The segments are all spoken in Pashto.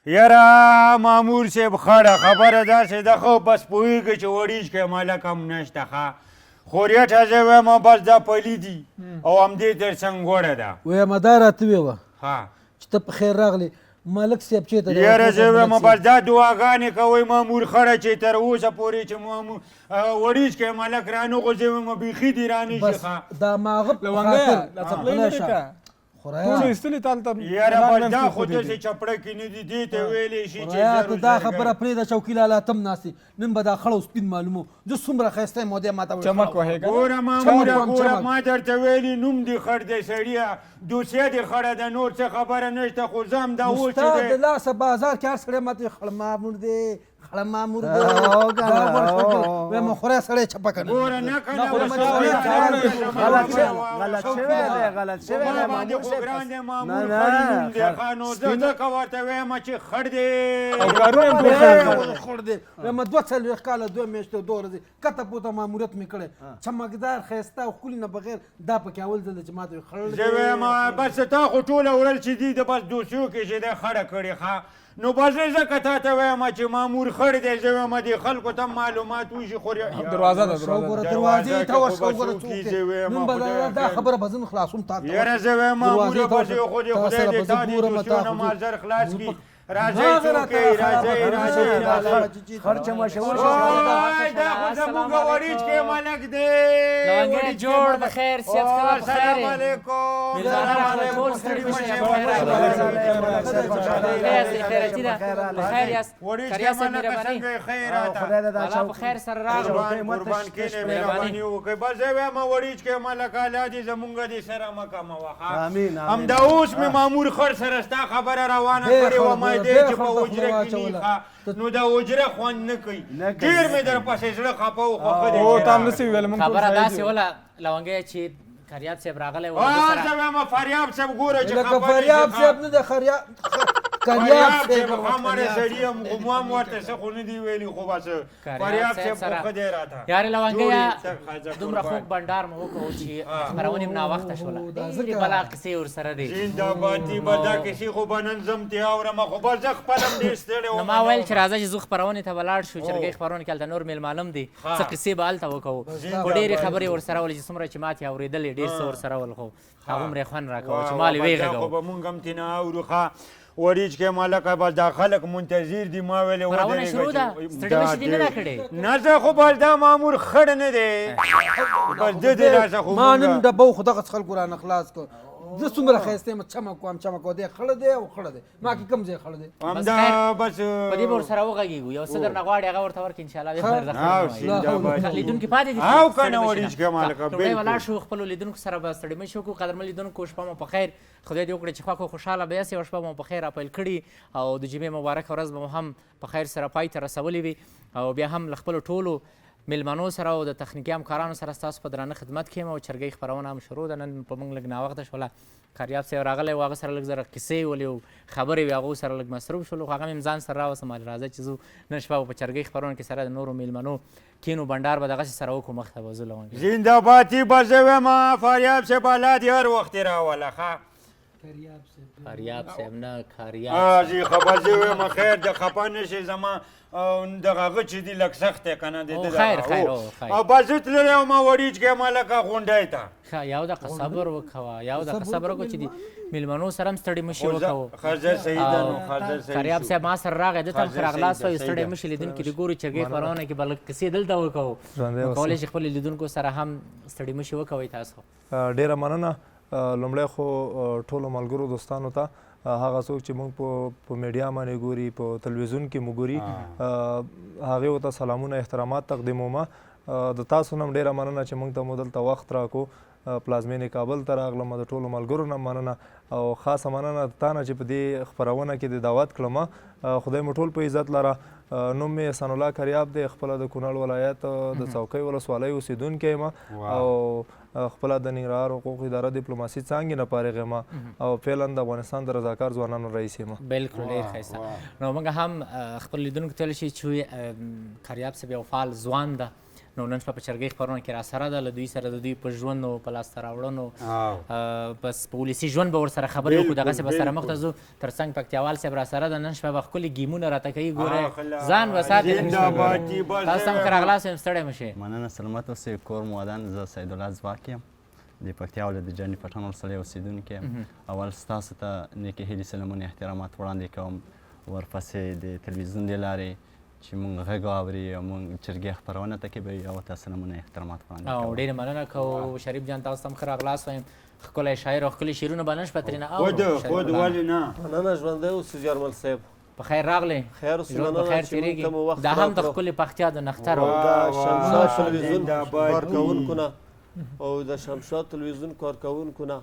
یاره مامور صاحب خړه خبره داسې ده خو بس پوهېږي چې وړیچ کې ملک هم نشته ښه خو ریټه زه وایم بس دا پلي دي او همدې تر څنګ ګوړه ده ویمه دا راته ویوه ها چې ته په خیر راغلی ملک صاحب چېرته دی یاره زه وایم بس دا دعاګانې کوئ مامور خړه چې تر اوسه پورې چې مامور وړیچ کې ملک رانغو زه وایم بیخي دې رانیشي ښه دا ماغه په خاطر ټولو ایستلي تا هلته یاره بس دا خو داسې چپړه کې نه دي دې ته ویلی شي چې دا خبره پرېږده چوکي لالا تم ناستې نن به دا خړ او سپین معلومو زه څومره ښایسته یم او دی ما ته چمک وهې ګوره ماموره ګوره ما درته ویلي نوم دې خړ دی سړیه دوسیه دې خړه ده نور څه خبره نشته خو زه هم دا اوس ستا د لاسه بازار کې هر سړی ماته خړ مامور دی خړ مامور دی وایم خورای سړی چپه که نه ګوره نه که نه غلط شوی دی باندې خو ګران دی مامور خړي نوم دی ښه نو زه ځکه ورته وایم چې خړ دی خړ دی وایم 42 کاله 2 میاشتې 2 ورځې کته پوته ماموریت مې کړی چمکدار ښایسته او ښکلي نه بغیر دا پکې اول ځل دی چې ما ته خړ زه وایم بس تا خو ټوله ورځ چې دي د بس دوسیو کې چې دی خړه کړې ښه نو بس ځکه تا ته وایم چې مامور خړ دی زه وایم دې خلکو ته معلومات وشي خو دروازه ده دروازې ته ورشه وګوره څوک دی نن به دا خبره به زه خلاصوم تا ته یاره زه وایم ماموره بس خو دې خدای دې تا دې دوسیو نه ما زر خلاص کړي راځئ څوکۍ راځئ خرچ مشهور شو دا خو زموږ وړیچ کې ملک دی لونګې جوړ د خیر صحت کله په خیر السلام علیکم سلام علیکم ستړي مشه خیرتي ده خیر یاست وړیچ کې ملک څنګه خیرات الله په خیر سره راغلو قربان کینې مهرباني وکړئ بس زه وایم وړیچ کې ملک الله دې زموږ دې سره مکه موخه امین همدا اوس مې مامور خړ سره ستا خبره روانه کړې وه دی چې په حجره کې نه نو دا حجره خوند نه کوي ډېر مې در پسې زړه خفه و خوښه دی او تا هم نسي ویل موږ خبره داسې وله لونګې چې کریاب صاحب راغلی و زه وایم فریاب صاحب ګوره چې لکه فریاب صاحب نه د کریاب صاحب هماره سړي یم خو ما هم ورته څه خو نه دي ویلي خو بس فریاب صاحب خو ښه دی راته یارې لونګې دومره خوږ بنډار مو وکړو چې خپرونې م ناوخته شوله ډېرې بلا کیسې ورسره دي زنده‌باد دي به دا کیسې خو به نن زه هم ترې اورم خو بس زه خپل هم ډېر ستړی نو ما ویل چې راځه چې زه خپرونې ته به لاړ شو چرګۍ خپرونې کې هلته نور میلمانه م دي څه کیسې به هلته وکړو خو ډېرې خبرې ورسره ولې چې څومره چې ما ترې اورېدلې ډېر څه ورسره ول خو هغه م خوند راکوه چې ما لې ویې خو به مونږ هم ترې نه اورو ښه وریج کې مالکه بس دا خلک منتظر دي ما ویلې خپرونه شروع ده ستړي مشي دې نه ده کړې نه زه خو بس دا مامور خړ نه دی بس د دې لاسه خو ما نن ډبو خو دغه خلکو رانه خلاص کړ زه څومره ښایسته یم چمک وم چمک و دی خړ دی او خړ دی ما کې کوم ځای خړ دی همدا بس په دې به ورسره وغږېږو یو څه درنه غواړي هغه ورته ورکړي انشاءالله لیدونکي پاتې دي او که نه وریج کې مالکه لومړی ولاړ شو خپلو لیدونکو سره به ستړي مه شي وکړو قدرمن لیدونکو شپه مو په خیر خدای دې وکړي چې خوښ او خوشحاله به یاستئ او شپه مو په خیر راپیل کړي او د جمعې مبارکه ورځ به مو هم په خیر سره پای ته رسولې وي او بیا هم له خپلو ټولو میلمنو سره او د تخنیکي همکارانو سره ستاسو په درانه خدمت کې یم او چرګۍ خپرونه هم شروع ده نن په موږ لږ ناوخته شوله کریاب صاحب راغلی و هغه سره لږ زره کیسې ولې او خبرې وې هغو سره لږ مصروف شولو خو هغه مې ځان سره راوستم راځه چې زه نن شپه په چرګۍ خپرونه کې سره د نورو میلمنو کینو بنډار به دغسې سره وکړو مخته به ځو لونګې زنده‌باد دي به زه وایم فریاب صاحب الله دې هر وخت راوله ښه فریاب صاحب نه کاریاب زه خبر زه وایم خیر د خفه نه شي زما دغه هغه چې دي لږ سخت دی که نه خیر او بس زه تللی وم وریج کې مالکه غونډۍ ته ښه یو دقیقه صبر وکوه یو دقیقه صبر وکړو چې د میلمنو سره هم ستړي مشي وکوو خرجه صحیح ده نو خرجه صحیح کریاب صاحب ما سره راغی ده ته هم ښه راغلاست وایي ستړی مشي لیدونکي دې ګوري چرګۍ خپرونه کې به لږ کیسې دلته وکوو کولی شي خپلو لیدونکو سره هم ستړي مشي وکوئ تاسو ډېره مننه لومړی خو ټولو ملګرو دوستانو ته هغه څوک چې موږ په میډیا باندې ګوري په تلویزیون کې مو ګوري هغې ورته سلامونه احترامات تقدیموم د تاسو نه هم ډېره مننه چې موږ ته مو دلته وخت راکو پلازمینې کابل ته راغلم د ټولو ملګرو نه مننه او خاصه مننه تا نه چې په دې خپرونه کې د دعوت کړم خدای مو ټول په عزت لره نوم مې احسان الله کریاب دی خپله د کونړ ولایت د څوکۍ ولسوالۍ اوسېدونکی یم او خپله د ننګرهار حقوق اداره ډیپلوماسي څانګې نه فارغ یم او فعلا د افغانستان د رضاکار ځوانانو رئیس یم بلکل ډېر ښایسته نو موږ هم خپل لیدونکو ته ویلی شي چې کریاب صاحب یو فعال ځوان ده نو نن شپه په چرګۍ خپرونه کې راسره ده، له دوی سره د دوی په ژوند او په لاسته راوړنو بس په ولسي ژوند به ورسره خبرې وکړو، دغسې به سره مخ ته ځو. تر څنګ پکتیاوال صاحب راسره ده، نن شپه به ښکلي ګیمونه راته کوي. ګوره ځان به ساتې، تاسو هم ښه راغلاست یم، ستړی مه شئ. مننه، سلامت اوسئ. کور مو ودان. زه سیدالله ځواک یم، د پکتیا ولایت د جاني پټان ولسوالۍ اوسېدونکی یم. اول ستاسو ته نیکې هیلې، سلامونه، احترامات وړاندې کوم. ورپسې د تلویزیون د لارې چې مونږ غږ اوري او مونږ چرګۍ خپرونه ته کوي، او ته سلامونه احترامات وړاندې کوم. او ډېرې مننه کوو شریف جان، تاسو ته هم ښه راغلاست وایم. ښکلی شاعر او ښکلي شعرونه به نن شپه ترېنه خود ولې نه. مننه، ژوندی اوسې جرمل صاحب. په خیر راغلی، خیر اوسې، ژوند په خیر تېرېږي. دا هم د ښکلې پختیا د نښتر د شمشاد تلویزیون کارکوونکو نه او د شمشاد تلویزیون کارکوونکو نه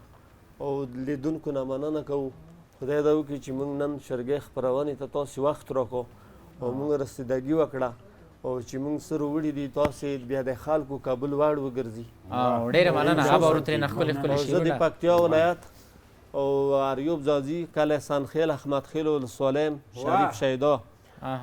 او لیدونکو نه مننه کوو. خدای دا وکړي چې موږ نن چرګۍ خپرونې ته تاسې وخت راکړو او موږ رسیدګي وکړه، او چې موږ سره وړي دي تاسې بیا د خلکو کابل واړ وګرځي. او ډېره مننه، هغه به ورو ترېنه ښکلي ښکلي زه د پکتیا ولایت او اریوب ځاځي کلی سنخیل احمد خیل ولسوالۍ یم، شریف شیدا.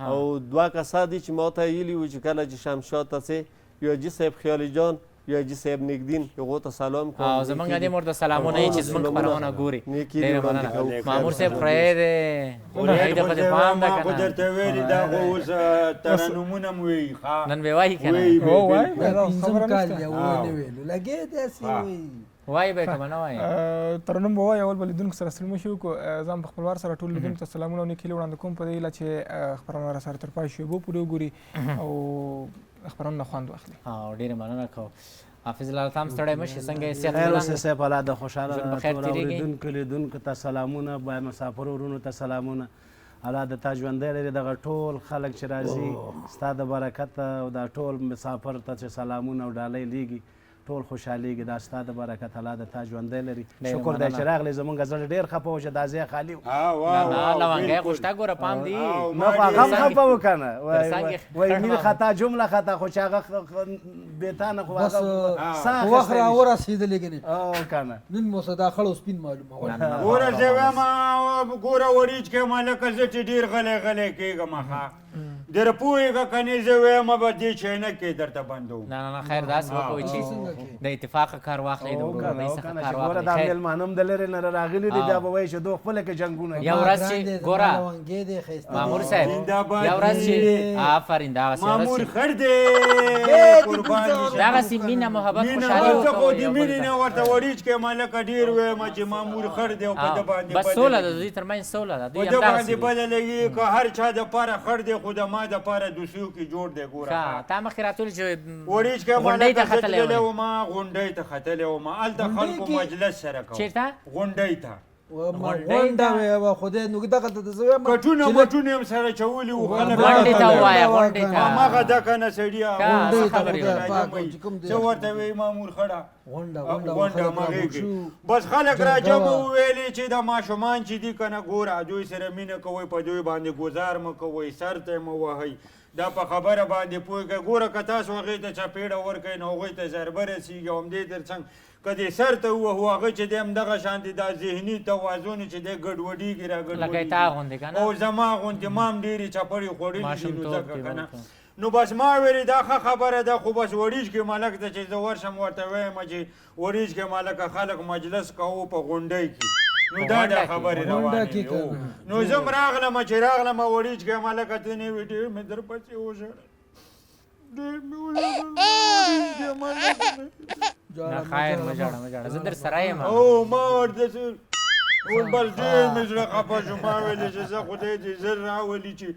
او دوه کسه دي چې ما ته ویلي وو چې کله چې شمشاد ته څې یو حاجي صاحب خیالي جان، یو حاجي صاحب نږدین، هغو ته سلام کوم. او زمونږ دې مور د سلامونه یې چې زمونږ خپرونه ګوري. ډېره مننه. مامور صاحب خدای دې خدای دې خو دې پام ده ما خو که نه. درته ویلي دا خو اوس ترنمونه م وایي. نن به وایي که نه؟ پنځم کال دی ونه ویلو لګې داسې وایي. وایي به که به نه وایي؟ ترنم به وایي. اول به لیدونکو سره ستړي مه شي وکړو. زه هم په خپلوار سره ټول لیدونکو ته سلامونه او نیکې هیلې وړاندې کوم په دې هیله چې خپرونه راسره تر پای شیبو پورې وګوري او خپرونه نه خوند واخلي. او ډېره مننه کوو. حافظ الله ته هم ستړی مه شي، څنګه یې صحت خیر الله؟ اوسې صاحب، الله د خوشحاله ژوند په خیر ټول تېرېږي. اورېدونکو لیدونکو ته سلامونه، باید مسافرو ورونو ته سلامونه. الله د تا ژوندی لري، دغه ټول خلک چې راځي ستا د برکته، او دا ټول مسافر ته چې سلامونه او ډالۍ لیږي ټول خوشحالېږي. دا ستا د برکت، الله د تا ژوندی لري. شکر دی چې راغلی. زمونږ زړه ډېر خفه و چې دا ځای خالي و. نه لونګی خو شته، ګوره پام دی. نه خو هغه هم خفه و که نه، وایي مین خطا جمله خطا، خو چې هغه بېتانه خو بس هغه سا وخت را ورسېدلې که نه. او که نه نن مو څه دا خړ او سپین معلومول. ګوره زه وایم ګوره وریج کې مالکه زه چې ډېر غلی غلی کېږم ښه در پوهېږه که نه زه وایم به دې چینک کې درته بندوم. نه نه خیر داسې وکوئ چې د اتفاقه کار واخلئ، د ورورولۍ څخه کار ګوره دا واخلئ. مېلمانه هم د لرې نه راغلي دي، بیا به وایي چې دو خپله کې جنګونه یو ورځ چې ګوره مامور صاحب، یو ورځ چې آفرین دغسې مامور خړ دی قربان دي. دغسې مینه محبت مینه خوشحالي ورته خو وکوئ د یو بل مینې ته. نه ورته وریج کې مالکه ډېر وایم چې مامور خړ دی او په ده باندې بس سوله ده، د دوی ترمنځ سوله ده. دوی په ده همدغسې باندې دي. بده لګي که هر چا دپاره خړ دی خو د ما دپاره دوسیو کې جوړ دی. ګوره ښه، تا مخکې راتللي چې وریج کې غونډۍ ته مالکه زه ختلی تللی وم. وم، غونډۍ ته ختلی وم، هلته خلکو مجلس سره کوم. چېرته؟ غونډۍ ته غونډه وې خدای نو دغه ته زه وایم کټونه مټونه هم سره چولي وو خلک غونډۍ ته ووایه، غونډۍ ته. هماغه ده که نه سړیه ښه، څه ته خبرې خدای وایي؟ پاک او چې کوم دی. څه ورته وایي مامور خړه غونډه غونډه مغې کې بس خلک راجمع وویلې چې د ماشومان چې دي که نه ګوره دوی سره مینه کوئ، په دوی باندې ګزار مه کوئ، سر ته یې مه وهئ. دا په خبره باندې پوهېږئ. ګوره که تاسو هغې ته چپېړه ورکوئ نو هغوی ته ضربه رسېږي. او همدې تر څنګ که دې سر ته ووهو هغه چې دی همدغه شانتې دا ذهني توازن چې دی ګډوډېږي را لکه تا غوندې که نه؟ او زما غوندې ما هم ډېرې چپړې خوړلې دي نو ماشومتوب ځکه کې که نه. ورته. نو بس ما ویلې دا ښه خبره ده، خو بس وریج کې ملک ته چې زه ورشم ورته وایم چې وریج کې ملکه خلک مجلس کوو په غونډۍ کې. نو دا د خبرې روانې دي. نو زه هم راغلم چې راغلم وریج کې ملکه ته نه وي ډېر مې در پسې وژړل، ډېر مې نه خیر مه ژاړه مه ژاړه، زه در سره یم. او ما ورته اوس بس ډېر مې زړه خفه شو. ما ویلې چې زه خدای دې زر راولي چې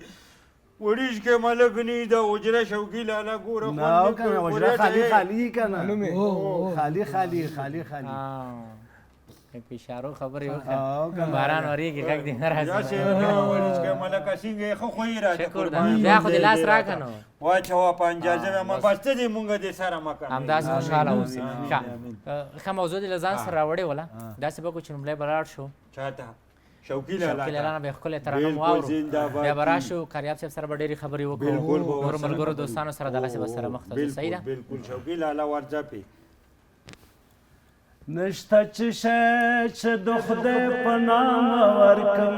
وریج کې ملک نه د حجره شوقي لالا ګوره نه او که نه حجره خالي خالي که نه خالي خالي خالي خالي په اشارو خبرې وکړه، باران ورېږي غږ دې نه راځي. داسې وریج کې ملکه څنګه یې ښه خوی راته شکر ده، بیا خو دې لاس راکړه نو. واچوه په انجازه مې بس ته دې مونږ دې سره مه کوئ. همداسې خوشحاله اوسئ. ښه موضوع دې له ځان سره راوړې وله، داسې به وکړو چې لومړی به لاړ شو چاته شوقي لالا شوقي لالا نه به یې ښکلی ترانه واورو، بیا به راشو کاریاب صاحب سره به ډېرې خبرې وکړو، نورو ملګرو دوستانو سره دغسې به سره مخ ته ځو. صحیح ده؟ بالکل شوقي لالا ورځه پې نشته چې شی چې د خدای په نامه ورکم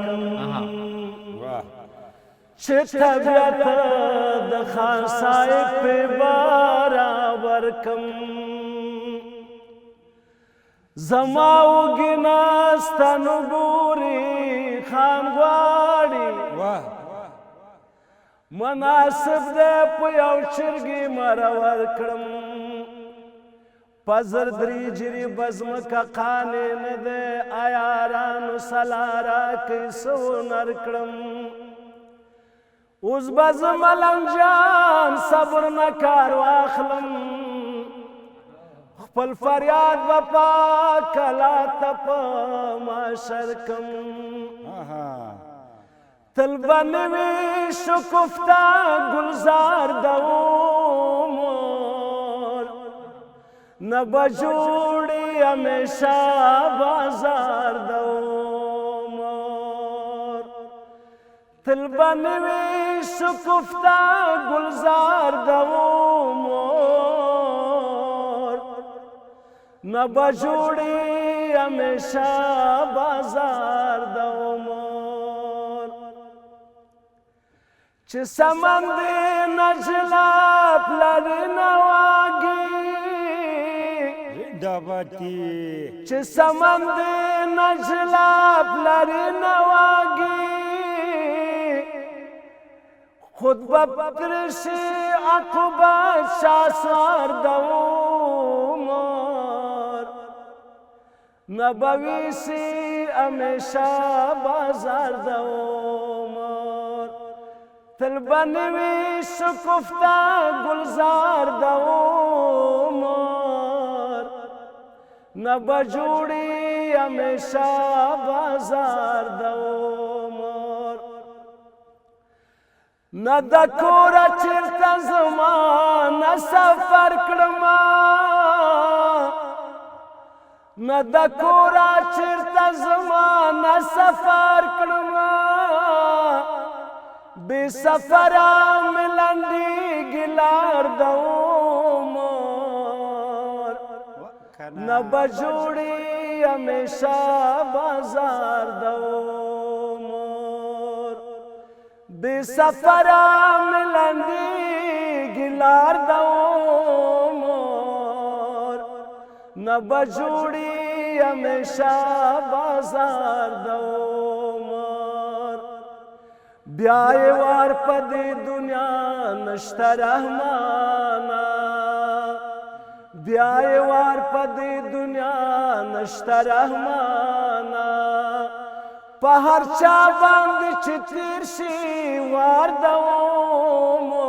چې طبیعت د خان صاحب په برابر کم زما اوږې ناسته نو ګوري خان غواړي مناسب دی په یو چرګې مرور کړم په زر درې جرې به ځمکه قانې نه دی عیارانو سلا راکئ څه هنر کړم اوس به زه ملنګ جان صبر نه کار واخلم خپل فریاد به پاکلا ته په معاشر کم تل به نوي شکفته ګلزار د عمر نه به جوړي همیشه بازار د عمر تل به نوي شکفته ګلزار د عمر نه به جوړي همیشه بازار د عمر چې سمن دې نجلا پلرې نه واګي چې سمن دې نجلا پلرې نه واګي خود به پترشي عقوبت شاسوار د عمر نه به ویسي همیشه بازار د عمر تل به نوي شکفته ګلزار د عمر نه به جوړي همیشه بازار د عمر نه د کوره چېرته زما نه سفر کړمه نه د کوره چېرته زما نه سفر کړمه بے سفرا ملنڈی گلار د عمر نہ بجوڑی ہمیشہ بازار د عمر بے سفرا ملنڈی گلار د عمر نہ بجوڑی ہمیشہ بازار د عمر بیاي وار په دې دنیا نشته رحمانا بیاي وار په دې دنیا نشته رحمانا په هر چا باندې چې تیر شي وار د عمر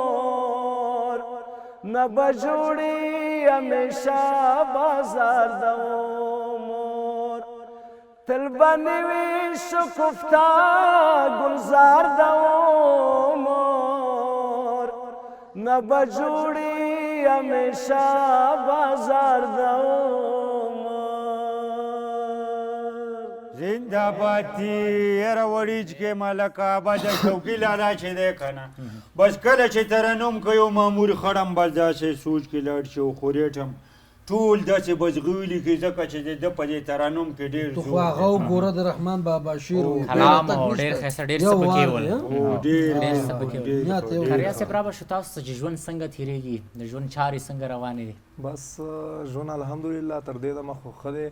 نه به جوړي همیشه بازار د عمر تل به نوي شکفته ګلزار د عمر نه به جوړي همیشه بازار د عمر زنده بادي یاره وړیج کې ملکه ابا د شوقي لالا چې دی که نه بس کله چې ترنم کوي او مامور خړم بس داسې سوچ کې لاړ شي او خورېټم ټول داسې بزغولي کې ځکه چې د په دې ترنم کې ډېر تو خو هغه وګوره د رحمان بابا شعر و کلام او ډېر ښایسته ډېر څه پکې ول ډېر څه پکې ول کاریا صاحب رابه شو تاسو چې ژوند څنګه تېرېږي د ژوند چارې څنګه روانې دي بس ژوند الحمدلله تر دې دمه خو ښه دی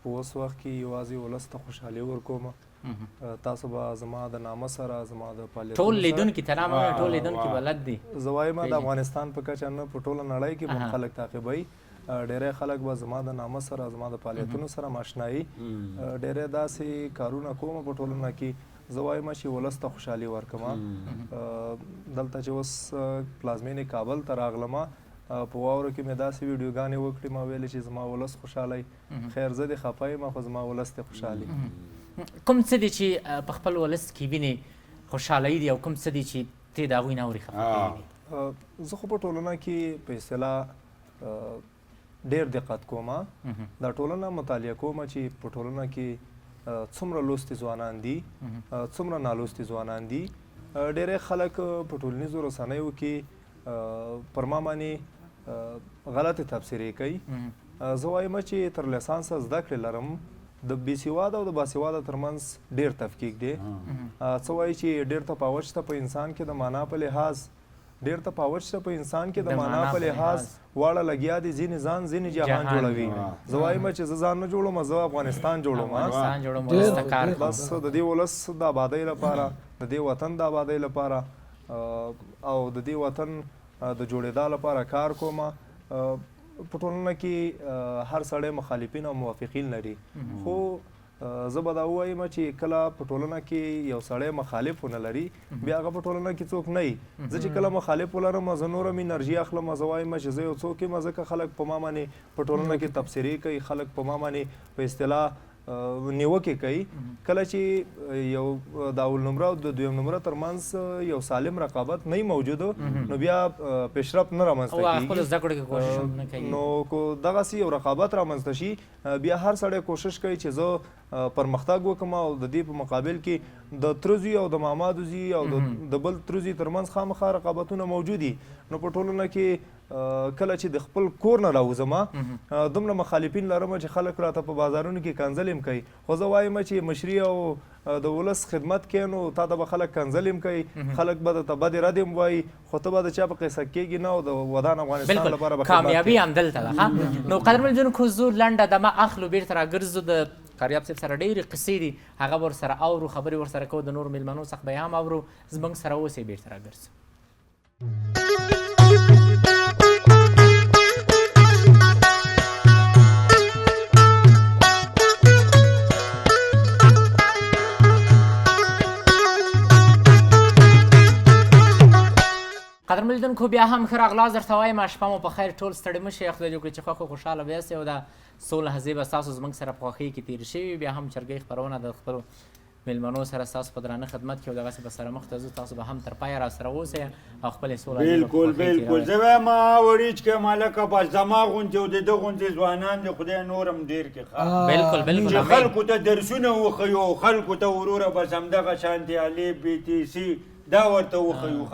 په اوس وخت کې یوازې ولس ته خوشحالي ورکوم تاسو به زما د نامه سره زما د فعالیتونو ټول لیدونکي ته نام ټول لیدونکي بلد دي زه وایم د افغانستان په کچه نه په ټوله نړۍ کې به خلک تعقیبوي ډېری خلک به زما د نامه سره زما د فعالیتونو سره ماشنایي ډېری داسې کارونه کوم په ټولنه کې زه وایم چې ولس ته خوشحالي ورکوم دلته چې اوس پلازمینې کابل ته راغلم په واوره کې مې داسې ویډیوګانې وکړې ما ویلې چې زما ولس خوشحالی خیر زه دې خفه یم خو زما ولس دې خوشحالي کوم څه دي چې په خپل ولس کې وینې خوشحالۍ دي او کوم څه دي چې ته د هغوی نه اورې خفه کېږي زه خو په ټولنه کې په اصطلاح ډېر دقت کوم دا ټولنه مطالعه کوم چې په ټولنه کې څومره لوستي ځوانان دي څومره نالوستي ځوانان دي ډېری خلک په ټولنیزو رسنیو کې پر ما باندې غلطې تبصرې کوي زه وایم چې تر لیسانسه زده کړې لرم د بېسواده او د باسواده ترمنځ ډېر تفکیک دی. څه وایي چې ډېر تفاوت شته په انسان کې د معنا په لحاظ، ډېر تفاوت شته په انسان کې د معنا په لحاظ. واړه لګیا دي، ځینې ځان ځینې جهان جوړوي. زه وایم چې زه ځان نه جوړوم، زه افغانستان جوړوم. بس د دې ولس د آبادۍ لپاره، د دې وطن د آبادۍ لپاره او د دې وطن د جوړېدا لپاره کار کوم. په ټولنه کې هر سړی مخالفین او موافقین لري، خو زه به دا ووایم چې کله په ټولنه کې یو سړی مخالف ونه لري بیا هغه په ټولنه کې څوک نه وي. زه چې کله مخالف ولرم زه نوره مې انرژي اخلم، زه وایم چې زه یو څوک یم، ځکه خلک په ما باندې په ټولنه کې تبصرې کوي، خلک په ما باندې په اصطلاح نیوکې کوي. کله چې یو د اول نمره او د دویم نمره ترمنځ یو سالم رقابت نه موجود نو بیا پیشرفت نه رامنځته کېږي. نو کو دغسې یو رقابت رامنځته شي بیا هر سړی کوشش کوي چې زه پرمختګ وکړم او د دې په مقابل کې د ترزي او د مامادو زي او د بل ترزي ترمنځ خامخا رقابتونه موجود دي. نو په ټولنه کې کله چې د خپل کور نه راوځم دومره مخالفین لرم چې خلک راته په بازارونو کې کنځل کوي، خو زه وایم چې مشري او د ولس خدمت کوې نو تا ته به خلک کنځل کوي، خلک به درته بدې ردې هم وایي، خو ته به د چا په قصه کېږي نه او د ودان افغانستان لپاره به کامیابي همدلته ده. نو قدرمن لیدونکو زه لنډه دمه اخلو بیرته راګرځو. د کاریاب صاحب سره ډېرې قصې دي، هغه ورسره اورو، خبرې ورسره کوو، د نورو میلمنو څخه به یې هم اورو. زموږ سره اوسئ، بیرته راګرځو. قدرمن لیدونکو بیا هم ښه راغلاست درته وایم، شپه مو په خیر، ټول ستړي مه شئ، خدای دې وکړي چې خوښ او خوشحاله به یاستئ او دا څو لحظې به ستاسو زموږ سره په خوښۍ کې تېرې شوي. بیا هم چرګۍ خپرونه د خپلو میلمنو سره ستاسو په درانه خدمت کې او دغسې به سره مخ ته ځو. تاسو به هم تر پایه راسره اوسئ او خپلې سوله بلکل بلکل. زه وایم وریچ کې مالکه بس زما غوندې او د ده غوندې ځوانان دي خدای نور هم ډېر کړي. بلکل بلکل. چې خلکو ته درسونه وښیو، خلکو ته وروره بس همدغه شانتې الف بي ټي سي دا ورته وښیو.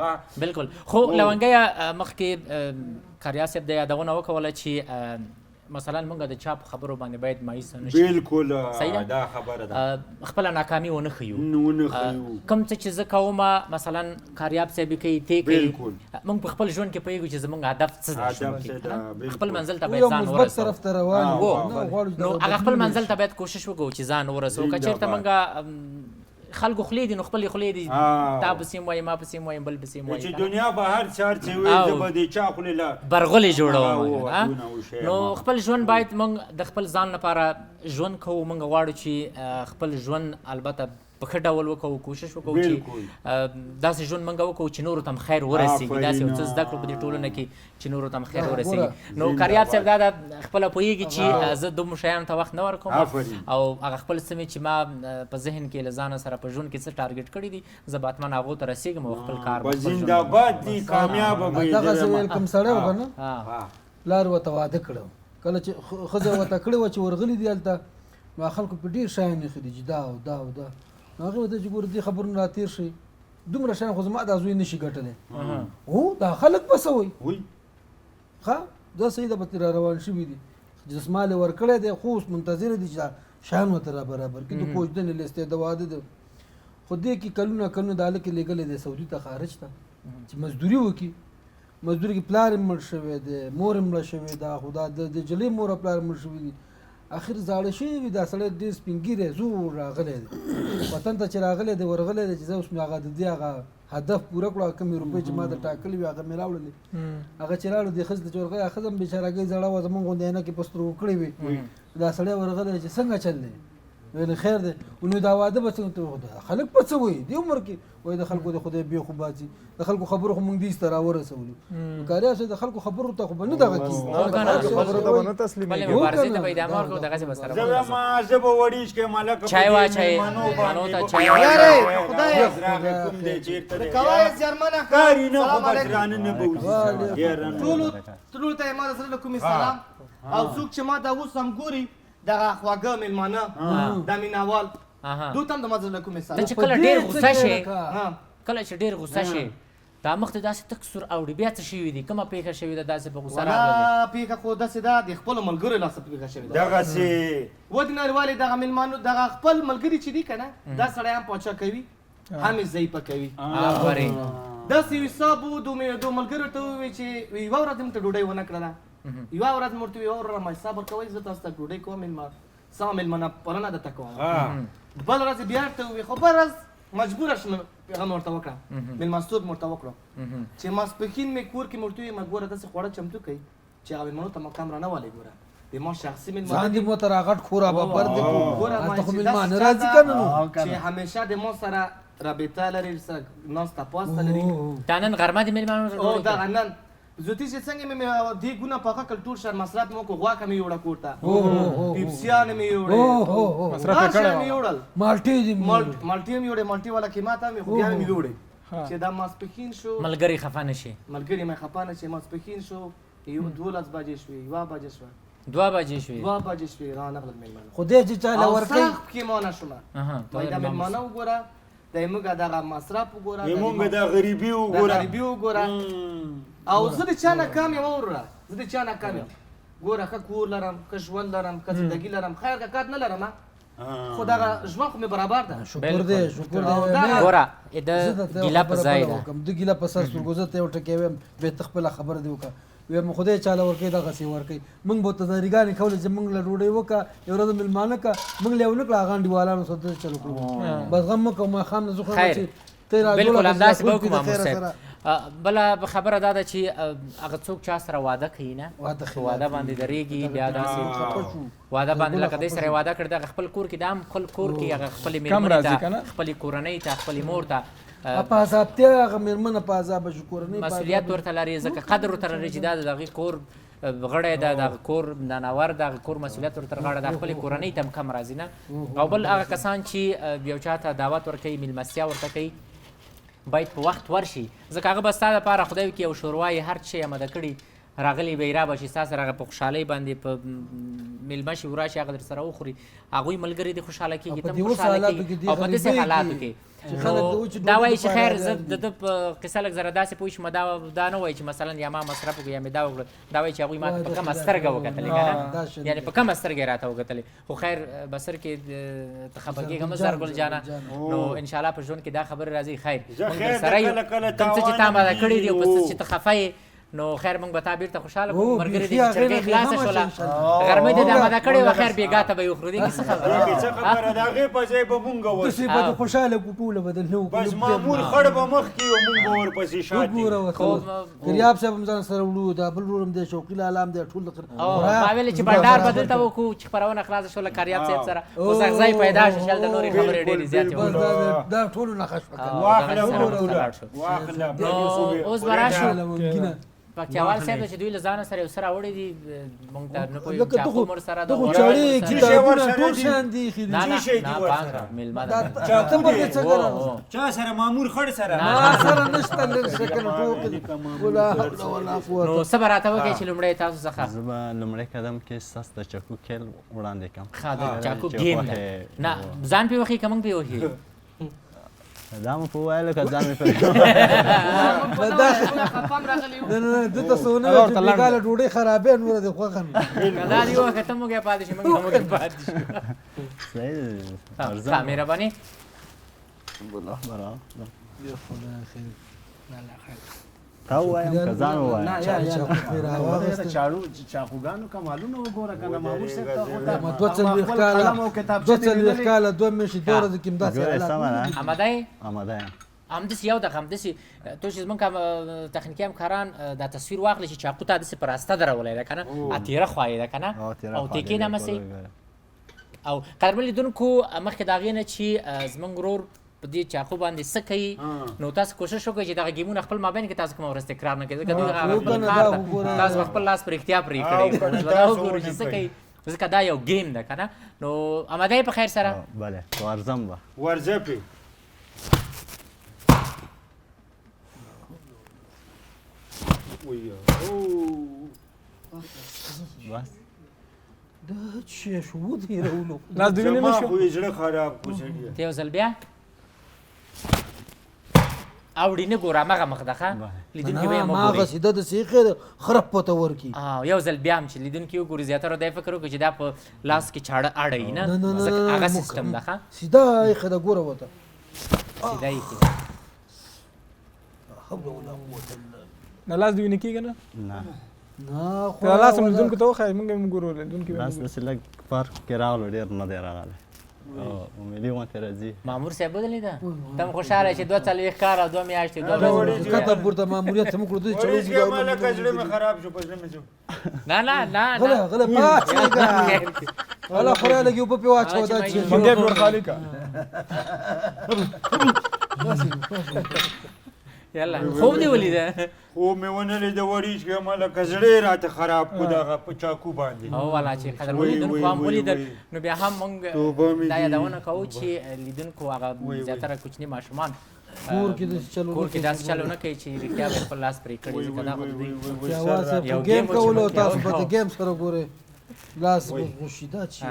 بلکل. خو لونګیه مخکې کاریا صاحب د یادونه وکوله چې مثلا موږ د چا په خبرو باندې باید مایوسه نه شو. بلکل دا خبره ده، خپله ناکامي ونه ښیو. کوم څه چې زه کومه مثلا کاریاب صاحب کوي تی کوي، موږ په خپل ژوند کې پوهېږو چې زموږ هدف څه ده، خپل منزل ته باید ځان ورسوو. نو هغه خپل منزل ته باید کوشش وکړو چې ځان ورسوو. که چېرته موږ خلکو خولې دي نو خپلې خولې دي، تا پسې م وایم، ما پسې م وایم، بل پسې م وایم، چې دنیا به هر چار چې وي زه به د چا خولې له برغلې جوړوم. نو خپل ژوند باید موږ د خپل ځان لپاره ژوند کوو. موږ غواړو چې خپل ژوند البته په ښه ډول وکړو، کوشش وکړو چې داسې ژوند موږ وکړو چې نورو ته هم خیر ورسېږي، داسې یو څه زده کړو په دې ټولنه کې چې نورو ته هم خیر ورسېږي. نو کاریاب صاحب دا خپله پوهېږي چې زه دومره شیانو ته وخت نه ورکوم او هغه خپل څه مې چې ما په ذهن کې له ځانه سره په ژوند کې څه ټارګېټ کړي دي زه به حتما هغو ته رسېږم او خپل کار به زنده‌باد دي، کامیابه به یې. دغسې ویل کوم سړی و که نه پلار ورته واده کړی و، کله چې ښځه ورته کړې وه چې ورغلي دي هلته نو خلکو په ډېر شیان ایښي دي چې دا او دا او دا. نو هغې ورته چې ګوره دې خبرونه راتېر شي، دومره شیان خو زما دا زوی نه شي ګټلی. هو دا خلک به څه وایي؟ ښه دا صحیح ده، به را روان شوي دي، جسمال یې ورکړی دی، خو اوس منتظره دي چې دا شیان ورته را برابر کړي. د کوژدنې لیستې د واده ده، خو دې کې کلونه کلونه دا هلک یې لېږلی دی سعودي ته خارج ته چې مزدوري وکړي. مزدوري کې پلار یې مړ شوی دی، مور یې مړه شوې ده، خو دا د جلۍ مور او پلار مړ شوي دي. اخر زاړه شوي وي، دا سړی ډېر سپین ږیری زوړ راغلی دی وطن ته چې راغلی دی ورغلی دی چې زه اوس مې هغه د دې هغه هدف پوره کړو، کمې روپۍ چې ما ته ټاکلي وي هغه مې راوړلې. هغه چې راوړو دې ښځې ته چې ورغلی، ښځه هم بېچارهګۍ زړه وه، زمونږ غوندې عینکې په سترګو کړې وې. دا سړی ورغلی چې څنګه چل دی؟ ویل خیر دی. نو دا واده به څنګه؟ خلک په څه وایي دې عمر کې؟ وایي د خلکو د خدای بې خو باسي، د خلکو خبرو خو موږ دې ته راورسولو. کاریاب صاحب د خلکو خبرو ته خو به نه دغه کېږي، خبرو ته به نه تسلیمېږي. مبارزې ته به یې ادامه ورکړو، دغسې به سره زه وایم زه به وړیچ کې مالکه چای واچوئ، میلمنو ته چای راغی کوم دی چېرته دی کوای زیارمنه کاري نه خو بس رانه نه به وځي. ټولو ته یې ما د زړه له کومې سلام. او څوک چې ما ته اوس هم ګوري دغه خواږه میلمانه دا مینهوال دوی ته هم د ما د زړه له کومې سلام. ته چې کله ډېر غوسه شې، کله چې ډېر غوسه شې دا مخ ته داسې تک سور اوړي بیا څه شوي دي کومه پیښه شوې ده داسې په غوسه راغلې ولا پیښه خو داسې ده د خپلو ملګرو لاسه پیښه شوې ده دغسې ودې نړیوالې دغه مېلمانو دغه خپل ملګري چې دي که نه دا سړی هم پاچا کوي هم یې ضعیفه کوي آفرین داسې یو حساب و دو ملګرو ته ووایي چې یوه ورځ مې ته ډوډۍ ونه کړله یوه ورځ مې ورته یوه ورځ ما حساب ورکوئ زه تاسو ته ډوډۍ کوم سمه مېلمانه پالنه درته کوم بل ورځ بیا ورته ووایي خو بل ورځ مجبوره شوم هغه مې ورته وکړه مېلمستوب مې ورته وکړو چې ماسپښین مې کور کې مې ورته ووایي ما ګوره داسې خواړه چمتو کوي چې هغه مېلمنو ته مقام رانه والی ګوره د ما شخصي مېلمانه ځان دې مو ته راغټ خورا به بر دې ګوره هلته خو ما مېلمانه راځي که نه نو چې همیشه د ما سره رابطه لري ناسته پاسته لري دا نن غرمه د مېلمانو او دغه نن زوتی چې څنګه مې دې ګونه پاکه کړ ټول شهر مصرف مې وکړو غواکه مې یوړه کور ته پیپسیانې مې یوړې مصرف یې کړی مې یوړل مالټې دې مالټې مې یوړې مالټې والا قیمته مې خو بیا مې یوړې چې دا ماسپښین شو ملګري خفه نه شي ملګري مې خفه نه شي ماسپښین شو 12 بجې شوې 1 بجې شوه 2 بجې شوې 2 بجې شوې رانغلل مېلمانه خدای چې چاله ورکوي او سخت پښیمانه شومه وایي دا مېلمانه وګوره د زموږ دغه مصرف وګوره زموږ د غریبي وګوره غریبي وګوره او زه د چا نه کم یم وروره زه د چا نه کم یم ګوره ښه کور لرم ښه ژوند لرم ښه زندګي لرم خیر که کار نه لرم خو دغه ژوند خو مې برابر ده شکر دی شکر دی ګوره د ګیله په ځای ده د ګیله په سر سترګو زه ته یو ټکی وایم بیا ته خپله خبره دې وکړه ویم خدای چاله ورکوي دغسې ورکوي موږ به ورته زاریګانې کولې چې موږ له ډوډۍ وکړه یو ورځ مېلمانه کړه موږ له یې ونه کړه هغه انډیوالانو سره داسې چل وکړو بس غم مه کوه ماښام نه زه خو خیر بالکل همداسې به وکړو مامور صاحب بله خبره دا ده چې هغه څوک چا سره واده کوي نه واده باندې درېږي بیا داسې واده باندې لکه دی سره یې واده کړی دغه خپل کور کې دا هم خپل کور کې هغه خپلې مېرمنې ته خپلې کورنۍ ته خپلې مور ته په عذابتیا هغه مېرمنه په عذابه شي کورنۍ مسؤلیت ورته لري ځکه قدر ورته لري چې دا د هغې کور غړی ده دغه کور نانور د هغه کور مسؤلیت ورته غاړه د خپلې کورنۍ ته هم کم راځي نه او بل هغه کسان چې یو چا ته دعوت ورکوي میلمستیا ورته کوي باید په وخت ورشي ځکه هغه به ستا دپاره خدای وکړي یو شوروا یې هر څه یې اماده کړي راغلی به یې رابشي ستا سره هغه په خوشحالۍ باندې په میلمه شي وراشي هغه در سره وخوري هغوی ملګري دې خوشحاله کېږي ته هم خوشحاله کېږي او په داسې حالاتو کې دا وایي چې خیر زه د ده په قصه لږ زره داسې پوه شم دا نه وایي چې مثلا یا ما مصرف وکړو یا مې دا وکړه دا وایي چې هغوی ما ته په کمه سترګه وکتلې که نه یعنې په کمه سترګه یې راته وکتلې خو خیر بسر کې ته خفه کېږه مه زرګل جانه نو انشاءالله په ژوند کې دا خبرې راځي خیر موږ درسره یو کوم څه چې تا اماده کړي دي او په څه چې ته خفه یې نو خیر موږ به تا بېرته خوشحاله کړو ملګري دي چې چرګۍ خلاصه شوله غرمۍ دې د اماده کړې وه خیر بېګا ته به یې وخورو دې کې څه خبره د هغې په ځای به مونږ داسې به د خوشحاله کړو ټوله به د نو بس معمول خړ به مخکې و مونږ به ورپسې شاتې دریاب صاحب هم ځان سره وړو دا بل ورور هم دی شوقي لالا هم دی ټول ما ویلې چې بنډار به دلته وکړو چې خپرونه خلاصه شوله کاریاب صاحب سره اوس هغه ځای پیدا شو شل د نورې خبرې ډېرې زیاتې وکړو دا ټولو نه خش وکړه اوس به راشو پکتیاوال صاحب چې دوی له ځانه سره یو څه راوړي دي موږ ته نه پوهېږو چې هغه عمر سره د چاړې کتابونه ټول شیان دي نه پانګه مېلمه ده ته به څه کوې چا سره مامور خړ سره ما سره نشته لږ شکل ټوکې ولا حول ولا قوت نو څه به راته وکړئ چې لومړی تاسو څخه زه به لومړی قدم کې ستاسو د چاقو کیل وړاندې کړم ښه د چاقو ګیم ده نه ځان پې وښي که موږ پې وښي دا مو په وویلو که ځان مې پرې دلته څه ونه وایي چې بېګاله ډوډۍ خرابې نوره دې خوښه که دا دې ووایه که ته موږ یې پاتې شي موږ هم موږ پاتې شو ښه مهرباني تا ووایم که ځان ووایم چاقوګانو کمالونه وګوره که نه مامور صاحب ته خو ته دوه څلوېښت کاله 2 میاشتې 2 ورځې کې هم داسې حالات آماده یې آماده یم همداسې یو دقه همداسې تو چې زموږ تخنیکي همکاران دا تصویر واخلي چې چاقو ته داسې په راسته درولی ده که نه تېره خوا یې ده که نه او ته کېنامسئ او قدرمن لیدونکو مخکې د هغې نه چې زموږ ورور په دې چاقو باندې څه کوي نو تاسو کوشش وکړئ چې دغه ګیمونه خپل مابین کې تاسو کومه ورځ تکرار نه کړئ ځکه دوی هغه خپل کار ده تاسو به خپل لاس په رښتیا پرې کړئ دا وګورئ چې څه کوي ځکه دا یو گیم ده که نه نو آماده یې په خیر سره بله ورځم به ورځه پې بس دا څه شو ودرېدلو لاس دې وینې نه شو زما خو یې زړه خراب کړو سړیه ته یو ځل بیا اوړي نه ګوره همغه مخ ده ښه لیدونکي به یې مه ګوري هغسې ده داسې ایښی ده خرپ پته ورکړي یو ځل بیا هم چې لیدونکي وګوري زیاتره دا یې فکر وکړي چې دا په لاس کې چاړه اړوي نه ځکه هغه سیسټم ده ښه سیده ایښې ده ګوره ورته سیده ایښې ده نه لاس دې وینې کېږي نه نه ته لاس هم لیدونکو ته وښایه موږ هم ګورو لیدونکي به لاس داسې لږ فرق کې راغلو ډېر نه دی راغلی ملي غونډې راځي مامور صاحب ودلېده ته هم خوشحاله چې 2 کال او 2 میاشتې 2 میاشتې کته پورته ماموریت ته موږ کړو دوی وړي چې ما لکه زړه مې خراب شو په زړه مې شو نه نه نه غله پاڅېږه غله خورای لګي اوبه پې واچوه دا چې منګی پې ور خالي که یاله خوب دې ولیده خوب مې ونه لیده وړي چې ما لکه زړه یې راته خراب کړو دغه په چاقو باندې او والا چې قدرمن لیدونکو هم ولیدل نو بیا هم موږ دا یادونه کوو چې لیدونکو هغه زیاتره کوچني ماشومان کور کې داسې چل کور کې داسې چل ونه کوي چې رښتیا به خپل لاس پرې کړي ځکه دا خو د دوی یوازې په ګیم کولو تاسو به د ګیم سره ګورئ لاس غوشي دا چې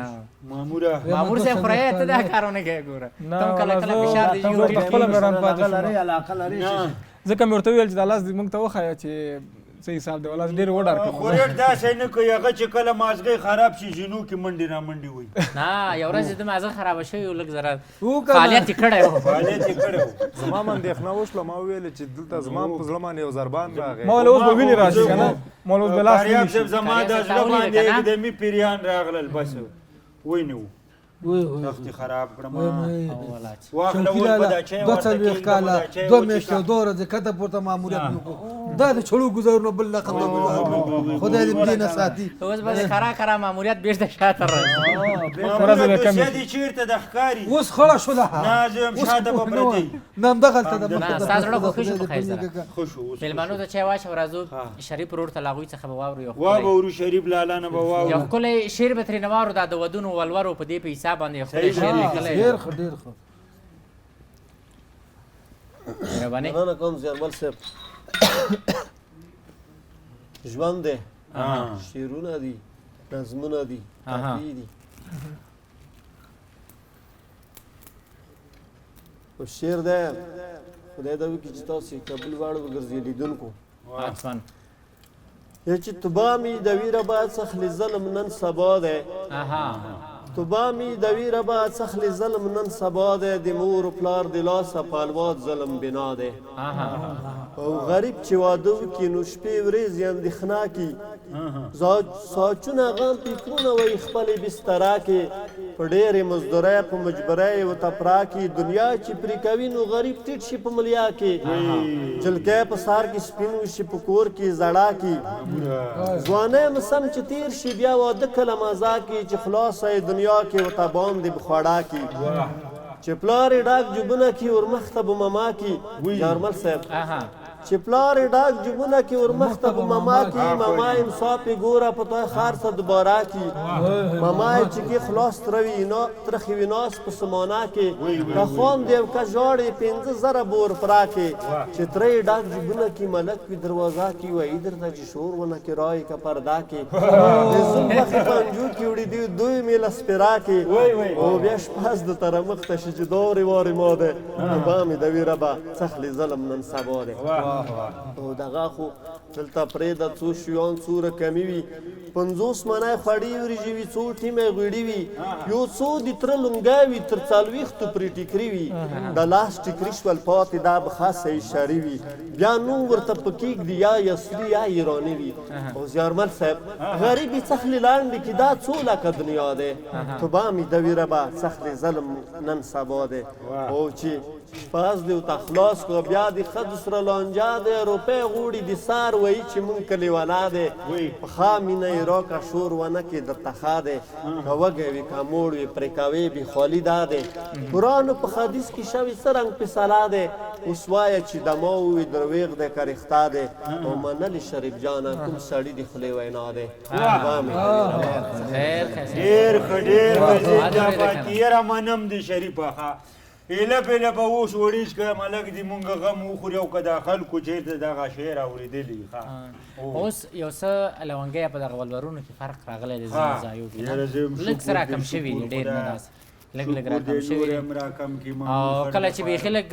مامور صاحب خورایه ته دا کارونه کوي ګوره ته هم کله کله فشار دی خپله میران پاتې شو علاقه لري ځکه مې ورته وویل چې دا لاس دې موږ ته وښایه چې څه حساب دی ولاس ډېر وډار کړو خورېټ داسې نه کوي هغه چې کله مازغی خراب شي ژینو کې منډې رامنډې وایي نه یو ورځ د مازغه خرابه شوی و لږ ذره فعالیت یې کړی و زما هم اندېښنه وشوله ما وویلې چې دلته زما په زړه باندې یو ضربان راغی ما ویل اوس به وینې راشي که نه ما ویل اوس به لاس فاریاب صاحب زما د زړه باندې اقدمي پیریان راغلل بس ونیو سختي خراب کړم دوه څلوېښت کاله 2 میاشتې او 2 ورځې کته پورته ماموریت مې وکړو دا د چړو ګزارونه بل لقب خدای دې دې نه ساتي اوس به د خرا ماموریت بېرته شاته راځي دې چېرته د ښکاري اوس خړه شوله نه زه هم شاته به پرتی نه همدغلته ده نه ستا زړه خو ښه شو په خیر سره مېلمنو ته چای واچوه راځو شریف ورور ته له هغوی څخه به واورو واورو شریف لالا نه به واورو یو ښکلی شعر به ترېنه واورو دا د ودونو ولورو په دې په حساب باندې یو ښکلی شعر لیکلی ډېر ښه ډېر ښه مهرباني مننه کوم زیارمل صاحب ژوند دی شعرونه دي نظمونه دي قافیې دي او شعر دی خدای دې وکړي چې تاسو یې کابل واړه وګرځئ لیدونکو حتما یا چې توبه مې د ویره باید څخلي ظلم نن سبا دی توبه مې د ویره باید څخلي ظلم نن سبا دی د مور و پلار د لاسه پالوات ظلم بنا دی او غریب چې واده وکړي نو شپې ورځې اندېښناکي ساچونه غم فکرونه وایي خپلې بستره کې په ډېرې مزدورۍ په مجبورۍ ورته پراکي دنیا چې پرې کوي نو غریب ټیټ شي په ملیا کې جلکی په سار کې سپین وشي په کور کې زړه کې ځوانۍ مسم چې تیر شي بیا واده کله مزه کې چې خلاصه یې دنیا کې ورته بام دې بخواړه کې چې پلار یې ډاک جوبونه کې ورمخته به مما کې جارمل صاحب چې پلار یې ډاک جوبونه کې ورمخته به مما کې مما یې انصاف یې ګوره په توی ښار څه دوباره کې مما یې چې کې خلاص تروي ترخې وي ناست په سمانه کې که خوام دی او که ژاړې 5,000 به ورپره کې چې تره یې ډاک جوبونه کې ملک وي دروازه کې وایي درته چې شور ونه کې رایې که پرده کې د زوم مخې پنجو کې وړي دي دوی مې له سپېره کې او بیا شپه د تره مخته شي چې دورې وارې ما دی توبه مې د ویره به څخلي ظلم نن سبا دی او دغه خو دلته پرېږده څو شیان څو رقمي وي 50 منی خوړې وریجې وي څو ټیمې غوړي وي یو څو د تره لونګی وي تر 40 پرې ټیکري وي د لاس ټیکري شول پاتې دا به خاصه اشارې وي بیا نوم ورته په کېږدي یا اصلي یا ایراني وي او زیارمل صاحب غریبي څخلي لاندې کې دا څو لکه دنیا دی توبه مې د ویره به څخلي ظلم نن سبا دی او چې پاس دی ورته خلاص کړه بیا د ښځو سره لانجه دی روپۍ غوړي د سار وایي چې مونږ کلیوالا دی په ښه مینه یې راکړه شور ونه کې درته ښه دی که وږی وي که موړ وي پرې کوې بې خالي دا دی قرآن په حدیث کې شوي څه رنګ فیصله دی اوس وایه چې دما ووي درویغ دی که رښتا دی او منلې شریف جانه کوم سړي د خولې وینا دی ډېر ښه ډېر یاره منم د شریفه ایله پیله به اوس وړیش که ملک دې مونږ غم وخوري او که دا خلکو چېرته دغه شعر اورېدلي اوس یو څه لونګی په دغه ولورونو کې فرق راغلی دی ځینو ځایو کې لږ څه راکم شوي دي ډېر نه داسې لږ لږ راکم شوي دي او کله چې بیخي لږ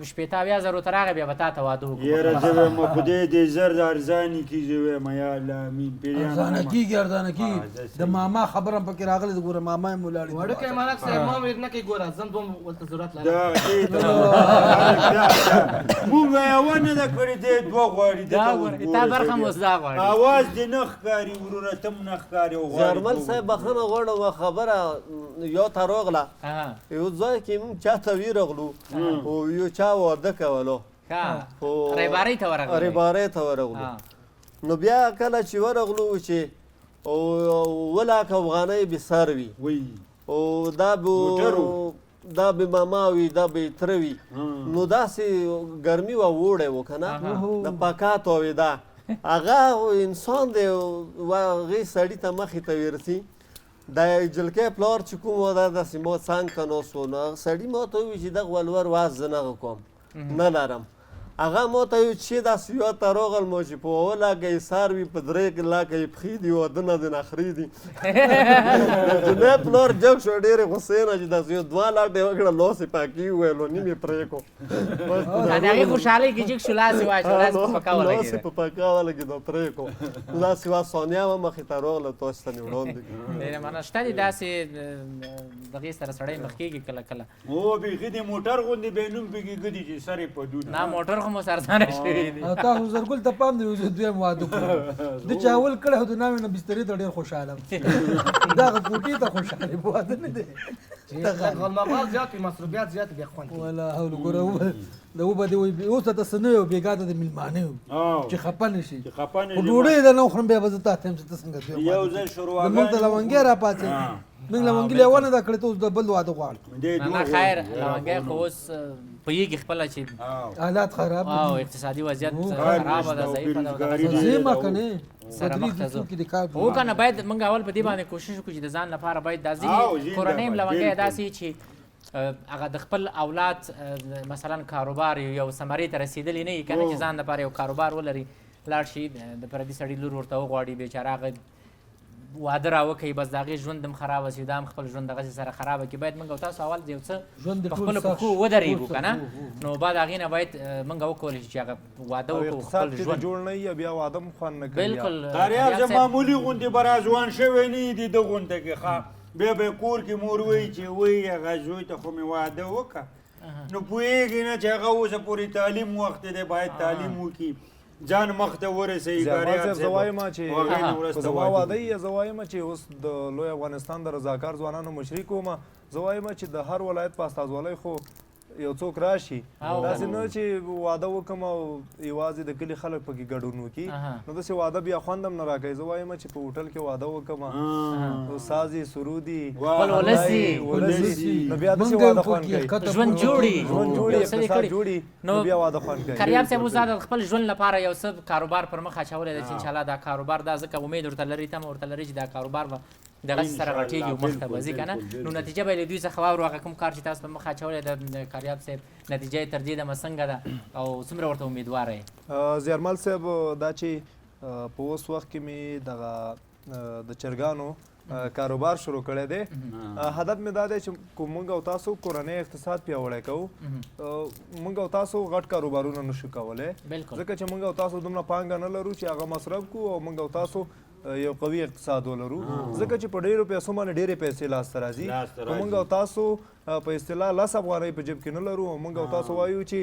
شپېته اویا زرو ته راغی بیا به تا ته واده وکړو یاره زه وایم خدای دې زر د ارزانې کړي زه وایم یا الله امین ارزانه کېږي ارزانه کېږي د ماما خبره هم پکې راغلې ده ګوره ماما یې ولاړې ده. وړوکی ملک صاحب ما ویل نه کوي ګوره زه دوم ورته ضرورت لرم مونږ یې ونه ده کړې دی دوه غواړي تا برخه هم اوس دا غواړي اواز دې نه ښکاري ورونه ته هم نه ښکاري او زیارمل صاحب بخښنه غواړم خبره یو ته راغله یو ځای کې موږ چا ته ورغلو او یو چا واده کولو ریبارۍ ته ورغلو ریبارۍ ته ورغلو نو بیا کله چې ورغلو چې اوه لاکه افغانۍ به سر وي او دا به ماما وي دا به تره وي نو داسې ګرمي وه وړی و که نه د پکات وېده هغه انسان دی هغې سړي ته مخې ته ورسي د جلکۍ پلار چې کوم و دا داسې ما څنګ ته ناست و نو هغه سړي ما ته وویل چې دغه ولور واز زه نه کوم نه لرم هغه ما ته یو چې داسې یاد ته راغلم چې په اوه لاکه یې سر وي په درې لاکه یې پښې دي واده نه د نخرې دي جنۍ پلار جګ شو ډېرې غوسې نه چې داسې یو دوه لاټې وکړه لاس یې پاکي وویل نو نیم یې پرې کړو د هغې خوشحالۍ کې جګ شو لاس یې واچو لاس په پکا ولګېده لاس یې په پکا ولګېده پرې کړو داسې یوه ثانیه وه مخې ته راغله تاسو ته مې وړاندې ډېره مننه شته دي داسې دغې سره سړی مخ کېږي کله کله او بیخي د موټر غوندې به یې نوم پکې ګدي چې سر یې په دونه نه موټر خو مو سرسانه شوي دي تاسو زرګل ته پام دی دویم واده کړو د چا اول کړی خو د ناوې نه بسترې ته ډېر خوشحاله دغه کوټې ته خوشحاله واده نه دی غلمغال زیات وي مصروفیات زیات بیا خوند کوي ولا حول ګوره د وبه دې وایي اوس ته څه نه یو بېګا ته د میلمانه یو چې خفه نه شي خو ډوډۍ د نه خورم بیا به زه تا ته یم چې ته څنګه یو ځل شروعه زمونږ ته لونګۍ راپاڅېد موږ لونګي لیوانه دا کړې ته اوس د بل واده غواړو نه خیر لونګۍ خو اوس پوهېږي خپله چې حالات خراب او اقتصادي وضعیت خرابه ده ضعیفه ده زیمه که نه سره مخ ته ځو هو که نه باید موږ اول په دې باندې کوشش وکړو چې د ځان لپاره باید دا ځینې کورنۍ هم لونګۍ داسې چې هغه د خپل اولاد مثلا کاروبار یو ثمرې ته رسېدلی نه وي که نه چې ځان لپاره یو کاروبار ولري لاړ شي د پردي سړي لور ورته وغواړي بېچاره هغه واده راوکوي بس د هغې ژوند هم خرابه شي دا هم خپل ژوند دغسې سره خرابه کړي باید موږ او تاسو اول د یو څه په خپلو پښو ودرېږو که نه نو بعد هغې نه باید موږ وکولی شي چې هغه واده وکړو خپل ژوند جوړ نه وي بیا واده هم خوند نه کوي بلکل تاریاب زه معمولي غوندې به را ځوان شوی نه یي د ده غونته کې ښه بیا به یې کور کې مور وایي چې وایي هغه زوی ته خو مې واده وکړه نو پوهېږي نه چې هغه اوسه پورې تعلیم وخت دی باید تعلیم وکړي ځان مخ ته ورسوي زه وایم چې زما واده یې زه وایم چې اوس د لوی افغانستان د رضاکار ځوانانو مشري کومه زه وایم چې د هر ولایت په استازولۍ خو یو څوک راشي داسې نه چې واده وکړم او یوازې د کلي خلک پکې ګډون وکړي نو داسې واده بیا خوند هم نه راکوي زه وایم چې په هوټل کې واده وکړم سازي سرودي ولسي نو بیا داسې واده خوند کوي ژوند جوړي اقتصاد جوړي نو بیا واده خوند کوي کریاب صاحب اوس دا د خپل ژوند لپاره یو څه کاروبار پر مخ اچولی دی چې انشاءالله دا کاروبار دا ځکه امید ورته لري تمه ورته لري چې دا کاروبار به دغسې سره غټېږي او مخ ته به ځي که نه نو نتیجه به یې له دوی څخه واورو هغه کوم کار چې تاسو په مخ اچولی د کریاب صاحب نتیجه یې تر دې دمه څنګه ده او څومره ورته امیدواره یې زیارمل صاحب دا چې په اوس وخت کې مې دغه د چرګانو کاروبار شروع کړی دی هدف مې دا دی چې موږ او تاسو کورنۍ اقتصاد پیاوړی کوو موږ او تاسو غټ کاروبارونه نشو کولی ځکه چې موږ او تاسو دومره پانګه نه لرو چې هغه مصرف کړو او موږ او تاسو یو قوي اقتصاد ولرو ځکه چې په ډېرو پیسو باندې ډېرې پیسې لاسته راځي که موږ او تاسو په اصطلاح 10 افغانۍ په جیب کې نه لرو او موږ او تاسو وایو چې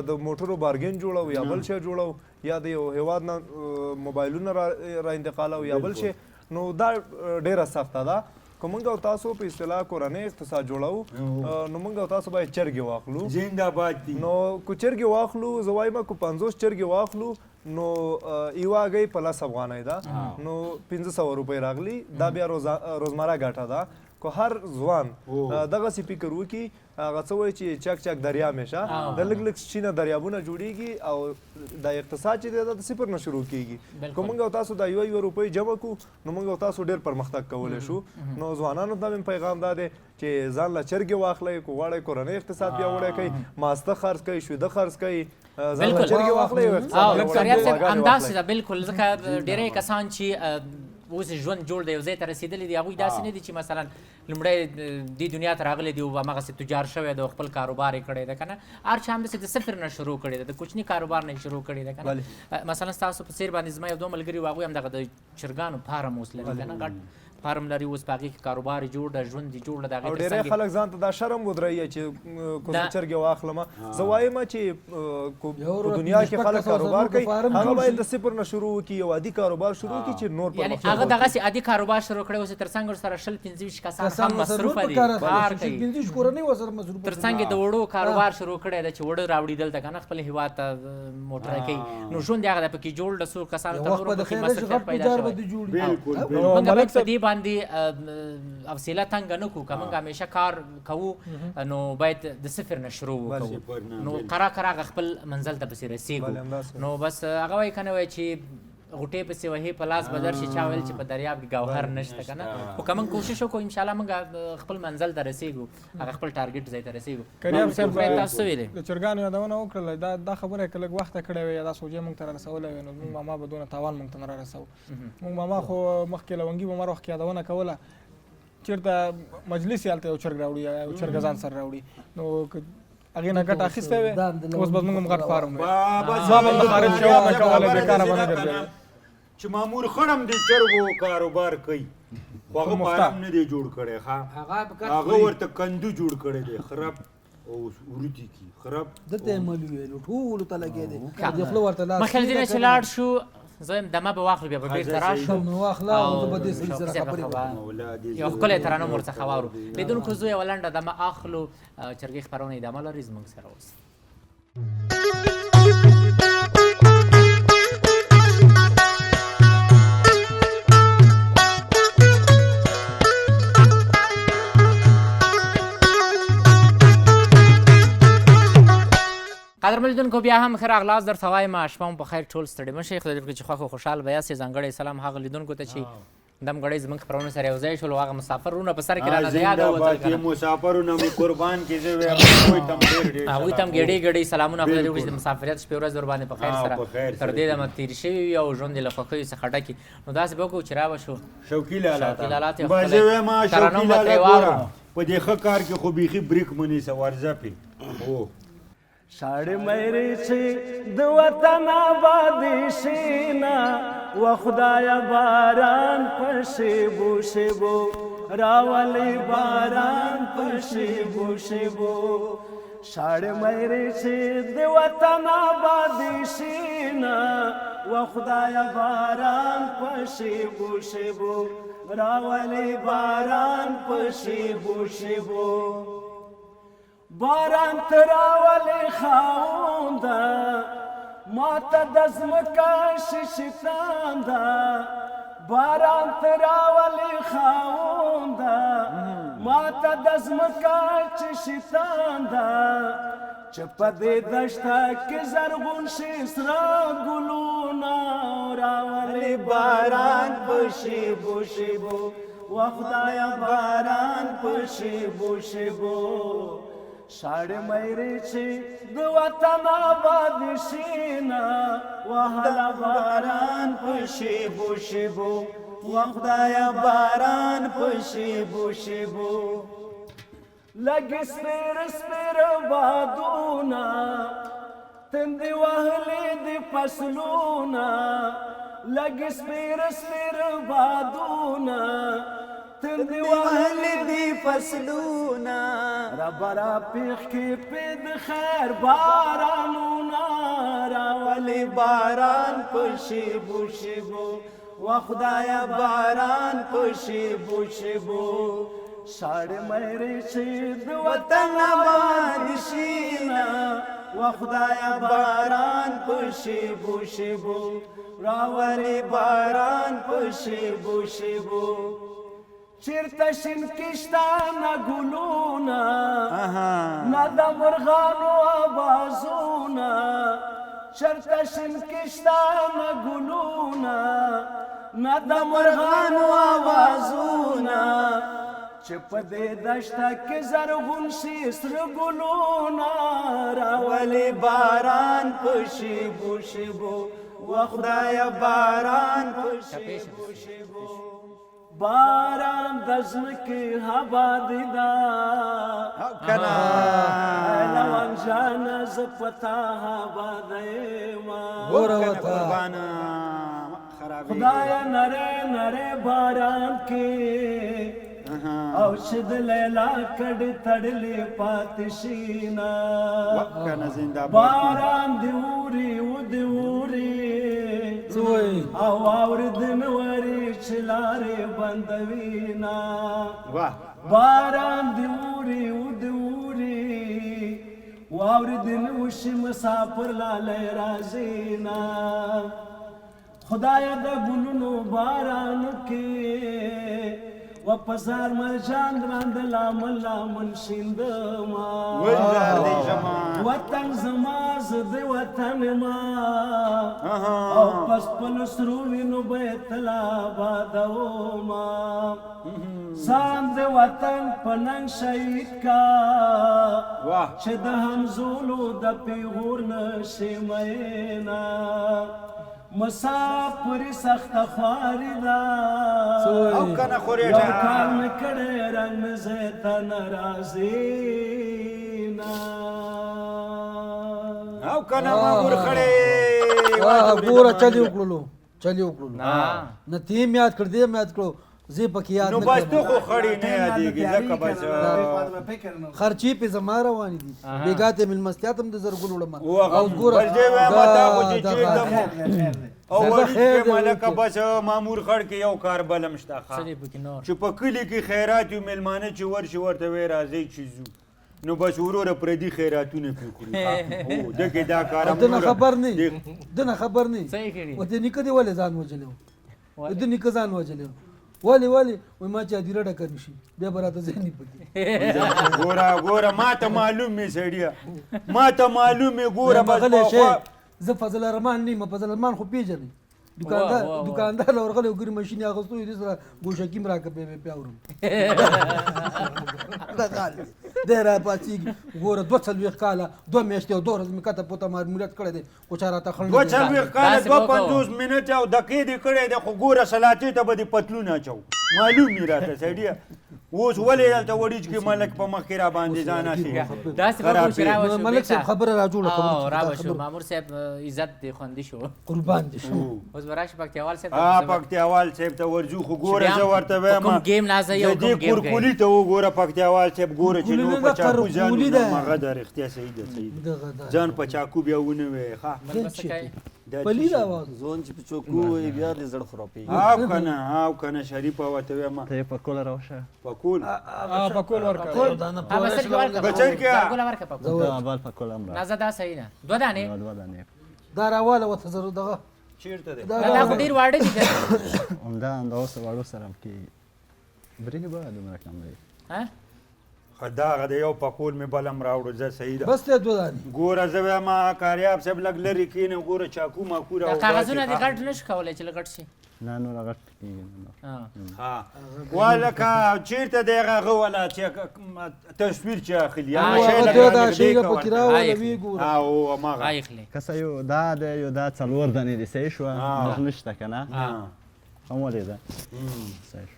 د موټرو بارګین جوړو یا بل شی جوړو یا د یو هېواد نه موبایلونه را انتقالو یا بل شی نو دا ډېره سخته ده که موږ او تاسو په اصطلاح کورنۍ اقتصاد جوړو نو موږ او تاسو باید چرګې واخلو زنده‌باد دي نو که چرګې واخلو زه وایم که 50 چرګې واخلو نو یوه هګۍ په 10 افغانۍ ده نو 500 روپۍ راغلي دا بیا روزمره ګټه ده که هر ځوان دغسې فکر وکړي هغه څه وایي چې چک چک دریا میشه د لږ لږ شینه دریابونه جوړیږي او د اقتصاد چې دی دا د صفر نه شروع کیږي که موږ او تاسو دا یوه روپۍ جمع کړو نو موږ او تاسو ډېر پرمختګ کولی شو نو ځوانانو ته مې پیغام دا دی چې ځان له چرګې واخلئ که غواړئ کورنۍ اقتصاد پیاوړی کوئ ماسته خرڅ کوئ شیده خرڅ کوئ ځان له چرګې واخلئ او اقتصاد همداسې ده بلکل ځکه ډېری کسان چې اوس ژوند جوړ دی یو ځای ته رسېدلی دي هغوی داسې نه دي چې مثلا لومړی دې دنیا ته راغلی دی او هماغسې تجار شوی دی او خپل کاروبار یې کړی دی که نه هر چا همداسې د صفر نه شروع کړی دی د کوچني کاروبار نه یې شروع کړی دی که نه مثلا ستاسو په څېر باندې زما یو دوه ملګري وو هغوی همدغه د چرګانو فارم اوس لري که نه ګډ فارم لري اوس په هغې کې کاروبار یې جوړ ده ژوند یې جوړ ده د او هغې ډېری خلک ځان ته دا شرم ودرېږي چې کوزه چرګې واخلمه زه وایم چې په دنیا کې خلک کاروبار کوي هغه باید د صفر نه شروع وکړي یو عادي کاروبار شروع کړي چې نور یعنې هغه دغسې عادي کاروبار شروع کړی اوس تر څنګ ورسره 20-25 کسان هم مصروفه دي کار کوي تر څنګ د وړو کاروبار شروع کړی دی چې وړه راوړي دلته که نه خپل هېواد ته موټری کوي نو ژوند یې هغه دی پکې جوړ د څو کسانو ته نورو پکې مصروفیت پیدا شوی موږ باید په دې باندې حوصله تنګه نه کړو که موږ همیشه کار کوو نو باید د صفر نه شروع وکړو نو کرا هغه خپل منزل ته پسې رسېږو نو بس هغه وایي که نه وایي چې غوټې پسې وهې په لاس به درشي چا ویل چې په دریاب کې ګوهر نشته که نه خو که موږ کوشش وکړو انشاءالله موږ خپل منزل ته رسېږو هغه خپل ټارګېټ ځای ته رسېږو کریاب صاحب تاسو څه ویلې د چرګانو یادونه وکړله دا خبره یې که لږ وخته کړې وې یا دا سوجې موږ ته را رسولی وې نو زموږ ماما به دونه تاوان موږ ته نه را رسوو موږ ماما خو مخکې لونګي به مر وخت یادونه کوله چېرته مجلس یې هلته یو چرګ راوړي یا یو چرګه ځان سره راوړي نو هغې نه ګټه اخیستی وې اوس به زموږ هم غټ فارم وې ما به خارج شوی نه کولی بېکاره به نه ګرځېدی چې مامور خړم د چرګو کاروبار کوي خو هغه فارم نه دی جوړ کړی ښه هغه ورته کندو جوړ کړی دی خراب او ورودي کی خراب دته عمل ویلو ټولو ته لګېدی د خوله ورته لاس مخکې له دې نه چې لاړ شو زه یم دمه به واخلو بیا به بېرته راشو نو واخله او زه به دې سړي سره خبرې وکړم یو ښکلی ترانه مو ورڅخه واورو لیدونکو زه یوه لنډه دمه اخلو چرګې خپرونه ادامه لري زموږ سره اوس قدرمن لیدونکو بیا هم ښه راغلاست درته وایم شپه مو په خیر ټول ستړي مه شئ خدای دې وکړي چې خوښ او خوشحال به یاستئ ځانګړی سلام هغه لیدونکو ته چې دمګړی زموږ خپرونو سره یو ځای شول او هغه مسافرونه په سر کې رانه د یاده ووتل مسافرونه مو قربان کړي زه وایم هغوی ته هم ګېډې ګېډې سلامونه خدای دې وکړي چې د مسافریت شپې ورځ ورباندې په خیر سره تر دې دمه تېر شوي وي او ژوند یې له خوښیو څخه ډک نو داسې به وکړو چې را به شو شوقي لالا ته به زه وایم شوقي لالا ګوره په دې ښه کار کې خو بیخي بریک مه نیسه ورځه پې هو شاړې مېرې چې د وطن آبادي شي نه و خدایه باران په شیبو شیبو راولي باران په شیبو شیبو شاړې مېرې چې د وطن آبادي شي نه و خدایه باران په شیبو شیبو راولي باران په شیبو شیبو باران تراولي خاونده ما ته د ځمکه شیطانده باران تراولي خاونده ما ته د ځمکه شیطانده چې په دې دشته کې زرغون شي سره ګلونه راولي باران په شیبو شیبو و خدایه باران په شیبو شیبو شاړې مېرې چې د وطن آبادي شي نه وهله باران په شیبو شیبو و خدایه باران په شیبو شیبو لږ سپېره سپېره بادونه تندې وهلې د فصلونه لږ سپېره سپېره بادونه تندې وهلې د فصلونه ربه را پېښ کې پې د خیر بارانونه راولي باران په شیبو شیبو و خدایه باران په شیبو شیبو شاړې مېرې چې د وطن آبادي شي نه و خدایه باران په شیبو شیبو راولي باران په شیبو شیبو چیرته شین کشتانه ګلونه نه د مرغانو آوازونه چیرته شین کشتانه ګلونه نه د مرغانو آوازونه چې په دې دشته کې زرغون شي سره ګلونه راولي باران په شیبو شیبو و خدایه باران په شیبو شیبو باران د ځمکې هوا دی دا روان جانه زه په تا هوا دیما خدایه نری نری باران کې او چې د لیلا کډې تړلې پاتې شي نه باران دې اوري و دې اوري او اورېدن ورې چې لارې بندوي نه باران دې اوري و دې اوري واورېدن وشي مسافر لالی راځي نه خدایه د ګلونو بارانو کې و پسار مرجان راند لامن لامن شیندما وطن زما زد وطن ما او پس پل سرو وینو بیت لابادو ما ځان د وطن پننګ شهید کا چې د همزولو د پیغور نشي مینا مسافر سخت خواری دا او کنه خوریټه یو کال مې کړی رنګ مې زیته ناراضي نا او کنه مامور خړې ګوره چلی وکړلو نه تیم یاد کړ دې یاد کړو زه پکې یاد نو بس تو خو خړې نه یادېږي ځکه بس خرچې په زما روانې دي بیګا ته مېلمستیا ته هم د زرګل وړم او ګوره بس دې وایم تا خو چې چېږدم او وړي کې ملکه بس مامور خړ کې یو کار بلم شته چې په کلي کې خیرات یو مېلمانه چې ورشي ورته وی راځئ چې ځو نو بس وروره پردي خیراتونه پرې کړو دغې دا کار دنه خبر نه ورته نیکه دې ولې ځان وجلی و د نیکه ځان وجلی و ولې وای ما چې ادیره ډکه نشي بیا به راته ذهني پکې ګوره ما ته معلوم مې سړیه ما ته معلوم مې ګوره زه فضل الرحمن نه یم فضل الرحمن خو پیژنې دکاندار ورغلی وګوري ماشین یې اخیستی دې سره ګوشکي م راکړه بیا اورم دی راپاڅېږي ګوره 240 کاله 2 میاشتې او 2 ورځې مې کته پوته ماموریت کړی دی خو چا راته خړ 240 کاله 250 منټه او دقیقې دې کړی دی خو ګوره سلاتې ته به دې پتلون اچو معلوم یې راته سړیه اوس ولې دلته وړیچ کې ملک په مخ کې را باندې ځان اخلي ملک صاحب خبره را جوړه راوشو مامور صاحب عزت دې خوندي شو قربان دې شو اوس به راشي پکتیاوال صاحب پکتیاوال صاحب ته ورځو خو ګوره زه ورته وایم کوم ګیم نازه یو کوم ګیم کورکولي ته وګوره پکتیاوال صاحب ګوره چې نو په چاکو ځان مغه در اختیار صحیح ده ځان په چاکو بیا ونه وي ښه پلی دا و زون چې په چوکو وي بیا دې زړه خرابي او کنه شریف وته وایم ته په کول راوشه پکول پکول ورکا بچر کې بال پکول امر نازه دا صحیح نه دو دانه دا راواله وته زرو دغه چیرته ده دا خو ډیر واړه دي همدا اوس واړو سره کې برینه به دومره کم دی ها خداغه د یو پکول مې بلم راوړو زه صحیح ده بس ته دوه دانې ګوره زه وایم کاریاب صاحب لږ لرې کښېنه ګوره چاکو ماکو راوباسي کاغذونه دې غټ نه شو کولی چې غټ شي نه نور غټ کېږي ولکه چېرته دی هغه والا چې تصویر چې اخلي دا شی پکې راوله وي ګوره او هماغه کسه یو دا د یو دا څلور دانې دي صحیح شوه نور نشته که نه هم ولې ده صحیح شو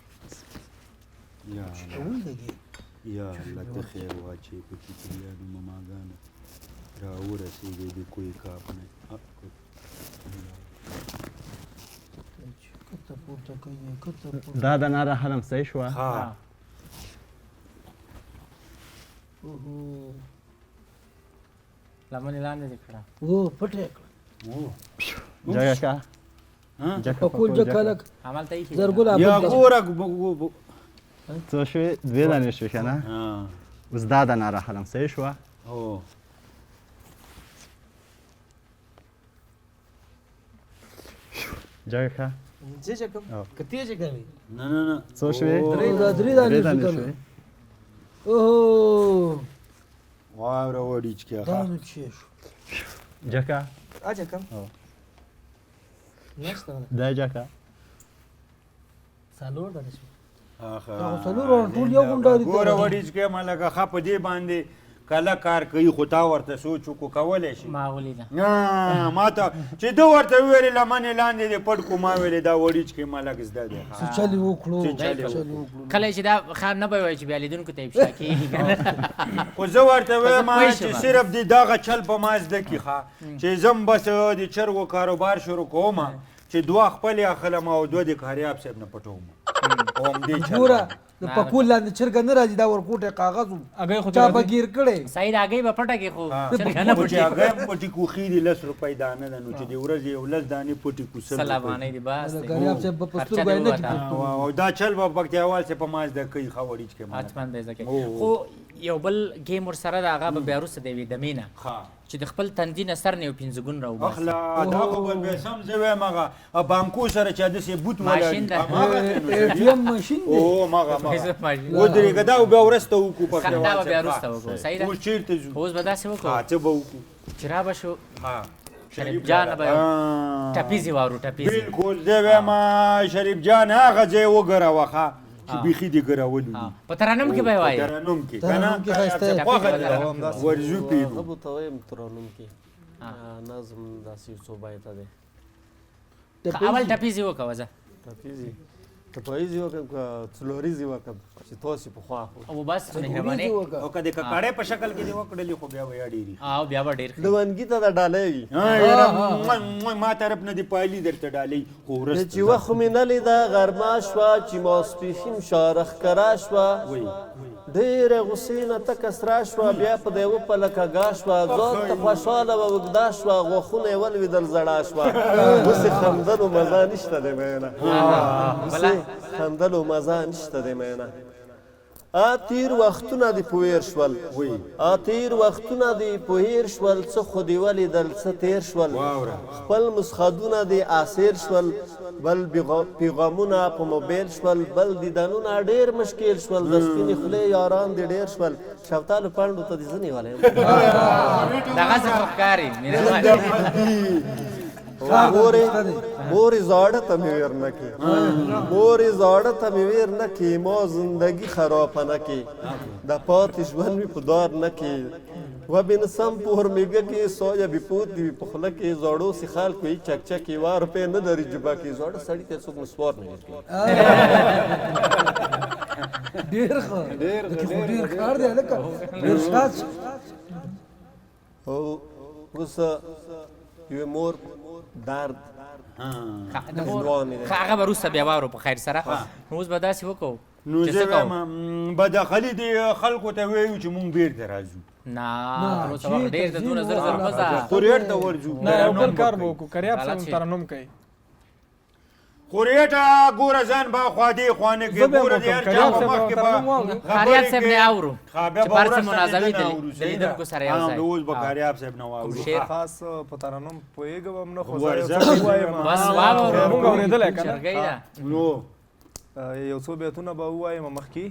یا الله ته خیر واچي په کې تریانو مماګانو راورسېږي د کوی کاپ نه دا د ناره حرم صحیح شوه لمن لاندې دې کړه پټه جګه کا پکول جکلک عمل ته زرګل یا ګوره څه شوې دوې دانې شوې که نه اوس دا د ناره حرم صحیح شوه جګه کا نه څو شوې درې دانې شوې اوه واوره وړیچ کې دا نو چې شو جکا اجکم نشته دا جکا څلور دانې شو څلور ټول یو غونډه دي ګوره وړیچ کې ملکه ښه په دې باندې کله کار کوي خو تا ورته سوچ وکړو کولی شي ما ولیده ما ته چې ده ورته وویلې لمنې لاندې دې پټ کړو ما ویلې دا وړیچکې ملک زده دی څه چل یې وکړو کله چې دا خان نه به وایي چې بیا لیدونکو ته یې افشا کېږي خو زه ورته وایم چې صرف دې دغه چل په ما زده کړي ښه چې زم بس د چرګو کاروبار شروع کوم چې دوه خپلې اخلم او دوه د کاریاب صاحب نه پټوم او همدې چل ګوره د پکول لاندې چرګه نه راځي دا ورکوټی کاغذ و چا به ګیر کړی سعید هګۍ به پټه کړي خو چرګه نه چې هغه هم پټي کوخي دي 10 روپۍ دانه ده نو چې د ورځې یو 10 دانې پټي کو سلامانۍ دي بس ګریاب صاحب به په سترګو نه کړي او دا چل به پکتیاوال صاحب په ما زده کوي ښه وړیچکې ما حتما دی زده کوي خو یو بل ګیم ورسره د هغه به بیا وروسته د یوې دمې نه چې د خپل تندي نه سر نه یو 5 ګون راوباسي اخلا دا خو بل به سم زه وایم هغه بانکو سره چې داسې بوت ولاړ ATM ماشین دی او مغه ودرېږه دا به وروسته وکړو پکتیاوال دا به بیا وروسته وکړو صحیح ده اوس چېرته ځو اوس به داسې وکړو څه به وکړو چې را به شو شریف جان به ټپیزې واورو ټپیزې بلکل زه وایم شریف جان هغه ځای وګروه ښه چې بیخي دې ګرولو په ترنم کې به یې وایي ترنم کې که نه خوښه ده ورځو پیږو زه به ورته وایم ترنم کې نظم داسې یو څو بیته دی اول ټپیزې وکړه زه ټپیزې ټپایزې وکړم که څلوریزې وکړم چې تاسې پخوا او بس مهرباني او که د ککړې په شکل کې دې وکړلې خو بیا به یا ډېرې او بیا به ډېر ډونګي ته د ډالۍ وي ما طرف نه دې پایلي درته ډالۍ خو وروسته چې وخت مې نه لیده غرمه شوه چې ماسپښین شاره ښکاره شوه ډېره غوسې نه تکه سره شوه بیا په د یوه پله کږه شوه ځان ته خوشحاله به اوږده شوه غوښونه یې ولوېدل زړه شوه اوس یې خندلو مزه نشته دی مینه اوس یې خندلو مزه نشته دی مینه تیر وختونه دې په ویر شول تیر وختونه دې په هیر شول څه خو دې ولیدل څه تیر شول خپل مسخدونه دې اسیر شول بل پیغامونه په موبایل شول بل دیدنونه ډېر مشکل شول د سپینې خولې یاران دې ډېر شول شفتالو پنډو ته دې زه نیولی یم دغه څه خو ښکاري مهرباني مورې زاړه ته مې ویر نه کې مورې زاړه ته مې ویر نه کې ما زندگی خرابه نه کې د پاتې ژوند مې په دار نه کې و بنسم په هرمېږه کې سویه بې پوت دي په خوله کې زاړو سي خلکو یې چکچکې 1 روپۍ نه لري جبه کې زاړه سړي ته څوک مسوار نه ورکوي ډېر ښه ډېر کار دی هلکه ډېر شاد او اوس یوې مور درد هغه به وروسته بیا واورو په خیر سره اوس به داسې وکړو نو زه وایم بداخلي دې خلکو ته وایو چې مونږ بیرته راځو نه اوس وخت ډېر د دونه زر مه ځه خورېټ ته ورځو نه یو بل کار به وکړو کریاب صاحب ترنم کوي خورېټه ګوره ځان به خوا دې خوا نه کوي ګوره د هر چا په مخ کې به کاریاب صاحب نه اورو چې پر څه مناظرې د لیدونکو سره یو ځای اوس به کاریاب صاحب نه واورو خاص په ترنم پوهېږم هم نه خو زه وایم بس واورو مونږ اورېدلی که چرګۍ ده نو یو څو بیتونه به ووایم مخکې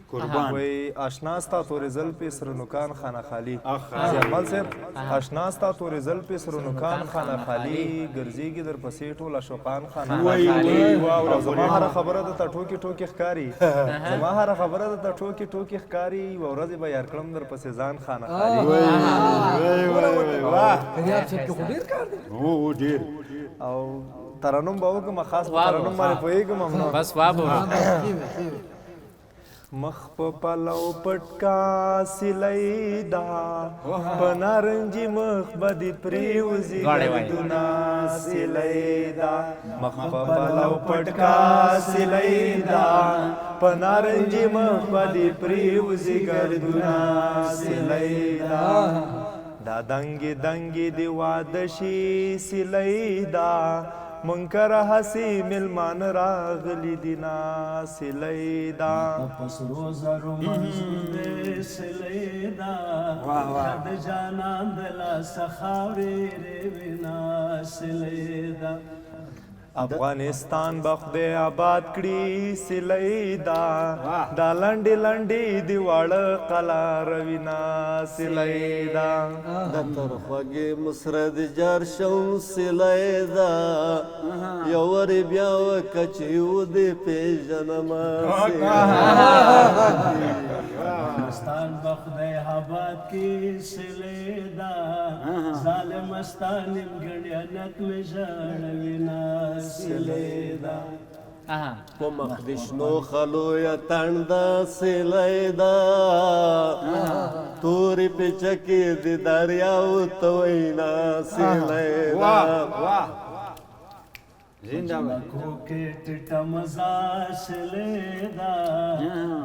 وایي آشنا ستا تورې زلفې سره نوکان خانه خالي زیرمل صاحب آشنا ستا تورې زلفې سره نوکان خانه خالي ګرځېږي در پسې ټول اشوقان خانه خالي او زما هره خبره درته ټوکې ټوکې ښکاري زما هره خبره درته ټوکې ټوکې ښکاري یوه ورځ به یار کړم در پسې ځان خانه خالي کریاب صاحب کې خو ډېر کار دی او ډېر او ترنم به وکړم خاص په ترنم باندې پوهېږم هم نه بس واورو مخ په پلو پټکا سیلۍ دا په نارنجي مخ به دې پرېوځي ګردونه سیلۍ دا مخ په پلو پټکا سیلۍ دا په نارنجي مخ به دې پرېوځي ګردونه سیلۍ دا دنګې دنګې دې واده شي سیلۍ دا منکر هسي ملمان راغلی دینا سلی دا پسرو زرو منزل سلی دا د جانان دلا سخاوري رینا سلی دا افغانستان به خدای آباد کړي سیلۍ دا لنډې لنډې د واړه قلا روینا سیلۍ دا د تر خوږې مسره د جار شم سیلۍ دا یو ورې بیا وکه چې ودې پېژنمه افغانستان به خدای آباد کړي سیلۍ دا ظالم ستا نیمګړیانک مې ژړوینه سیلۍ دا په مخ د شنو خلو یا تڼده سیلۍ دا تورې پیچکې د دریاو ته وینا سیلۍ دا زمکو کې ټټه مزا سیلۍ دا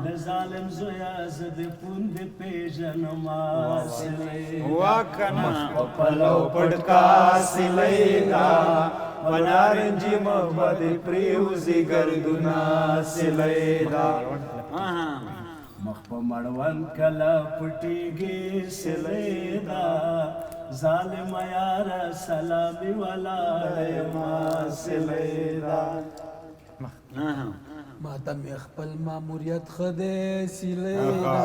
د ظالم زویا زه د پوندې پېژنما سیلۍ واکنه پلو پړکا سیلۍ دا په نارنجي مخ باندې پریوزي ګردونه سیلۍ دا مخ په مړوند کله پټېږي سیلۍ دا ظالم یاره سلامي ولاړه یما سیلۍ دا ماته مې خپل ماموریت ښه دی سیلۍ دا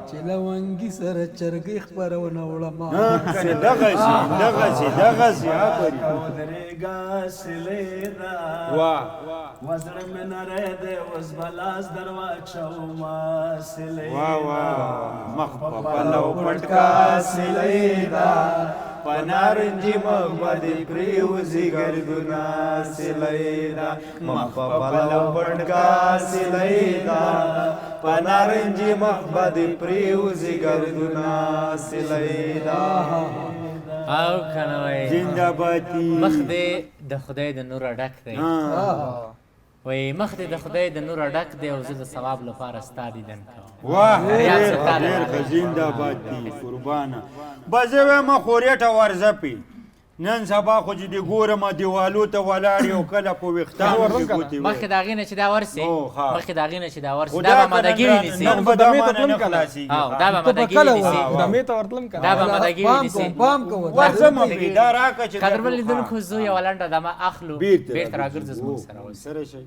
چې لونګي سره چرګۍ خپرونه وړمه دغسې ودرېږه سیلۍ دا وزړه مې نری دی اوس به لاس در واچومه سیلۍ مخ په پلو پټکا سیلۍ دا په نارنجي مخ باندې پریوزي ګردونه سیلۍ دا مخ په پلو پټکا سیلۍ دا په نارنجي مخ باندې پریوزي ګردونه سیلۍ دا او کنه وای زنده‌بادي مخ دې د خدای د نور ډک دی وای مخ دې د خدای د نور ډک دی او زه د ثواب لپاره ستا دیدن کوم واه ډېر ښه زنده‌بادي قربانه به زه وایم خورېټه ورځپې نن سبا خو چې دې ګورم دیوالو ته ولاړ یو کله په ویښتانو کې ګوتې مخکې د هغې نه چې دا ورسې مخکې د هغې نه چې دا ورسې خو دا به مادګي ونیسي نن به دا مانه نه خلاصېږي دا به مادګي ونیسي دمې ته ورتلم که دا به مادګي ونیسي پام کوه ورځم پې دا راکړه چې قدرمن لیدونکو زه یوه لنډه دمه اخلو بېرته راګرځه زموږ سره اوس سره شئ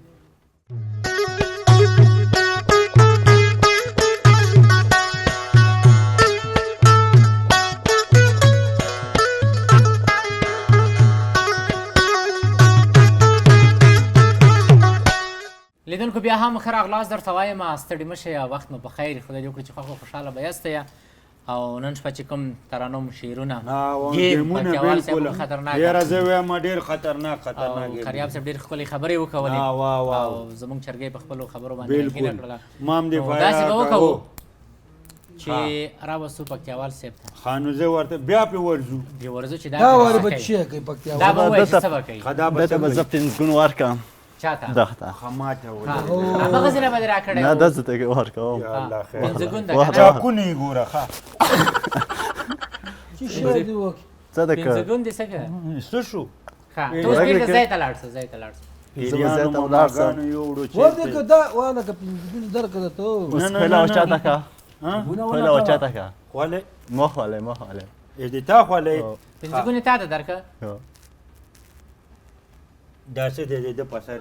لیدونکو بیا هم ښه راغلاست درته وایم ستړي مه شئ وخت مو په خیر خدای دې وکړي چې خوښ خوشحاله به یاستئ او نن شپه چې کوم ترانوم شعرونه ګیمونه بالکل یاره زه وایم ډېر خطرناک او کریاب صاحب ډېرې ښکلې خبرې وکولې او زموږ چرګۍ په خپلو خبرو باندې یقین کړله داسې به وکړو چې راوستو پکتیاوال صاحب ته ښه نو زه ورته بیا پې ورځو بیا ورځو چې دا ورې به څه کوي پکتیاوال دا به ووایي چې څه به کوي دته به زه پنځګون ورکړم چاته دغته خماته هغه ځای به دې راکړی نه داسې ته ورکوم پنځګون ده که نه چاکونه یې ګوره ښه چې شی دې وکړي څه ده که پنځګون دې څه کوي څه شو ښه ته اوس بېرته ځای ته لاړ شه ځای ته لاړ شه پیریانو ماګانو یوړو ورته که دا وانه که پنځګون درکړه ته اوس خپله وچاته که خپله وچاته که خولې ما خولې ما خولې دې تا خولې پنځګون یې تا ته درکړه داسې دی د په سر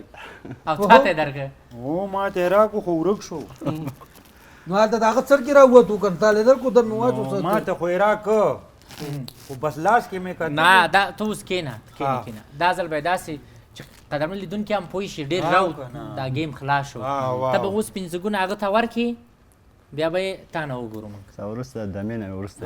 او تا ته یې درکړه او ما ته یې راکړو خو ورک شو نو هلته د هغه سر کې راووتو که نه تا لیدل کو در مې واچو ما ته خو یې راکړه خو بس لاس کې مې کتل نه دا ته اوس کښېنه کښېنه دا ځل به یې داسې چې قدرمن لیدونکي هم پوه شي ډېر راو دا گیم خلاص شو ته به اوس پنځګونه هغه ته ورکړي بیا به یې تا نه وګورو موږ وروسته دمې نه وروسته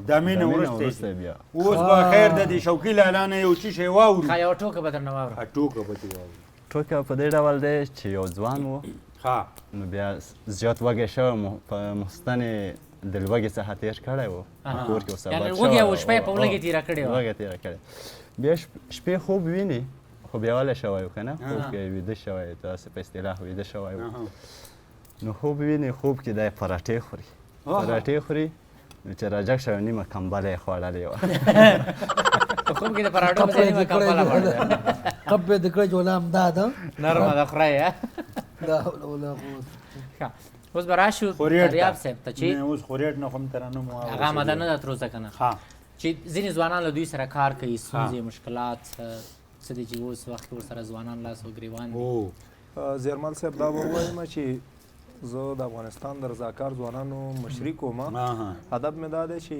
دمې نه وروسته بیا اوس به خیر د دې شوقي لالا نه یو څه شی واورو ښه یوه ټوکه به درنه واورو ټوکه به دې واورو ټوکه په دې ډول دی چې یو ځوان و نو بیا زیات وږی شوی په محسن د لوږې څخه تېر کړی و کور کې ورسره بد شوی وږی او شپه یې په ولږې تېره کړې وه وږی تېره کړې بیا شپې خوب ویني خو بیا ولی شوی و که نه خوب کې ویده شوی داسې په اصطلاح ویده شوی و نو خوب ویني خوب کې دی پراټې خوري پراټې خوري نو چې راجګ شوی نیمه کمبله یې خوړلې وه په خوب کې د پراټو په ځای نیمه کمبله خوړله کب یې د کړی چې ولا همدا ده نرمه ده خورئ لا حول ولا قوت اوس به راشو دریاب صاحب ته چې اوس خورېټ نه خو هم ترانه مو هغه آماده نه ده تر اوسه که نه چې ځینې ځوانان له دوی سره کار کوي ستونزې مشکلات څه دي چې اوس وخت کې ورسره ځوانان لاس او ګریوان دي؟ زیرمل صاحب دا به ووایم چې زه د افغانستان د رضاکار ځوانانو مشري کوم. هدف مې دا دی چې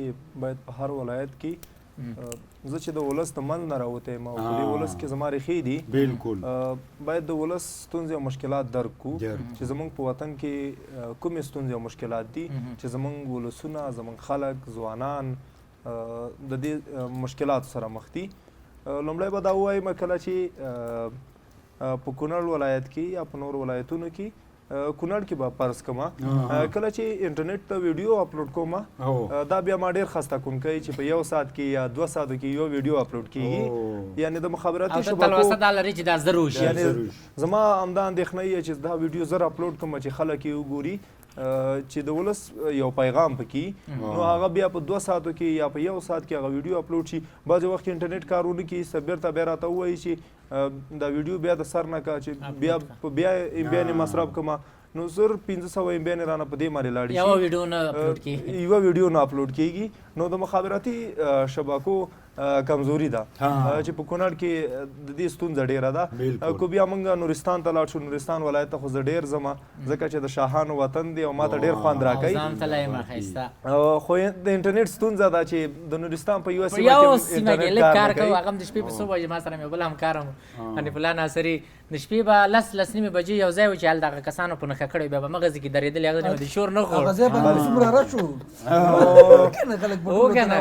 باید په هر ولایت کې زه چې د ولس د منځ نه راوتی یم او په دې ولس کې زما ریښې دي، بالکل باید د ولس ستونزې او مشکلات درک کړو چې زموږ په وطن کې کومې ستونزې او مشکلات دي چې زموږ ولسونه، زموږ خلک، ځوانان د دې مشکلاتو سره مخ دي. لومړی به دا ووایم کله چې په کونړ ولایت کې یا په نور ولایتونو کې کونړ کې به فرض کومه کله چې انټرنیټ ته ویډیو اپلوډ کومه دا بیا ما ډېر خسته کوونکی چې په 1 ساعت کې یا 2 ساعتو کې یو ویډیو اپلوډ کیږي، یعنی د مخابراتي شبکو تلوسه دا لري چې دا زر وشي. یعنی زما همدا اندېښنه یې چې دا ویډیو زر اپلوډ کوم چې خلک یې وګوري چې د ولس یو پیغام پکې نو هغه بیا په 2 ساعتو کې یا په 1 ساعت کې هغه ویډیو اپلوډ شي. بعضې وخت کې انټرنیټ کارونه کې بیرته بیا راته ووایي چې دا ویډیو بیا د سر نه کا چې بیا امبیانې مصرف کومه نو زر 500 امبیانې رانه په دې باندې لاړې شي، یوه ویډیو نه اپلوډ کېږي، یوه ویډیو نه اپلوډ کېږي. نو د مخابراتي شبکو کمزوري ده چې په کونړ کې د دې ستونزه ډېره ده. کو بیا موږ نورستان ته لاړ شو، نورستان ولایت ته خو زه ډېر ځم ځکه چې د شاهانو وطن دی او ما ته ډېر خوند راکوي. خو د انټرنیټ ستونزه ده چې د نورستان په یوه سیمه کې لږ کار کوو، هغه هم د شپې په 100 بجې ما سره مې بل همکار حنیف الله ناصري د شپې به 10 نیمې بجې یو ځای و چې هلته هغه کسانو په نښه کړی بیا به مغزې کې درېدلې، هغه نه به د شور نه خوړ، هغه ځای به څومره رش و کنه خلک به هو کنه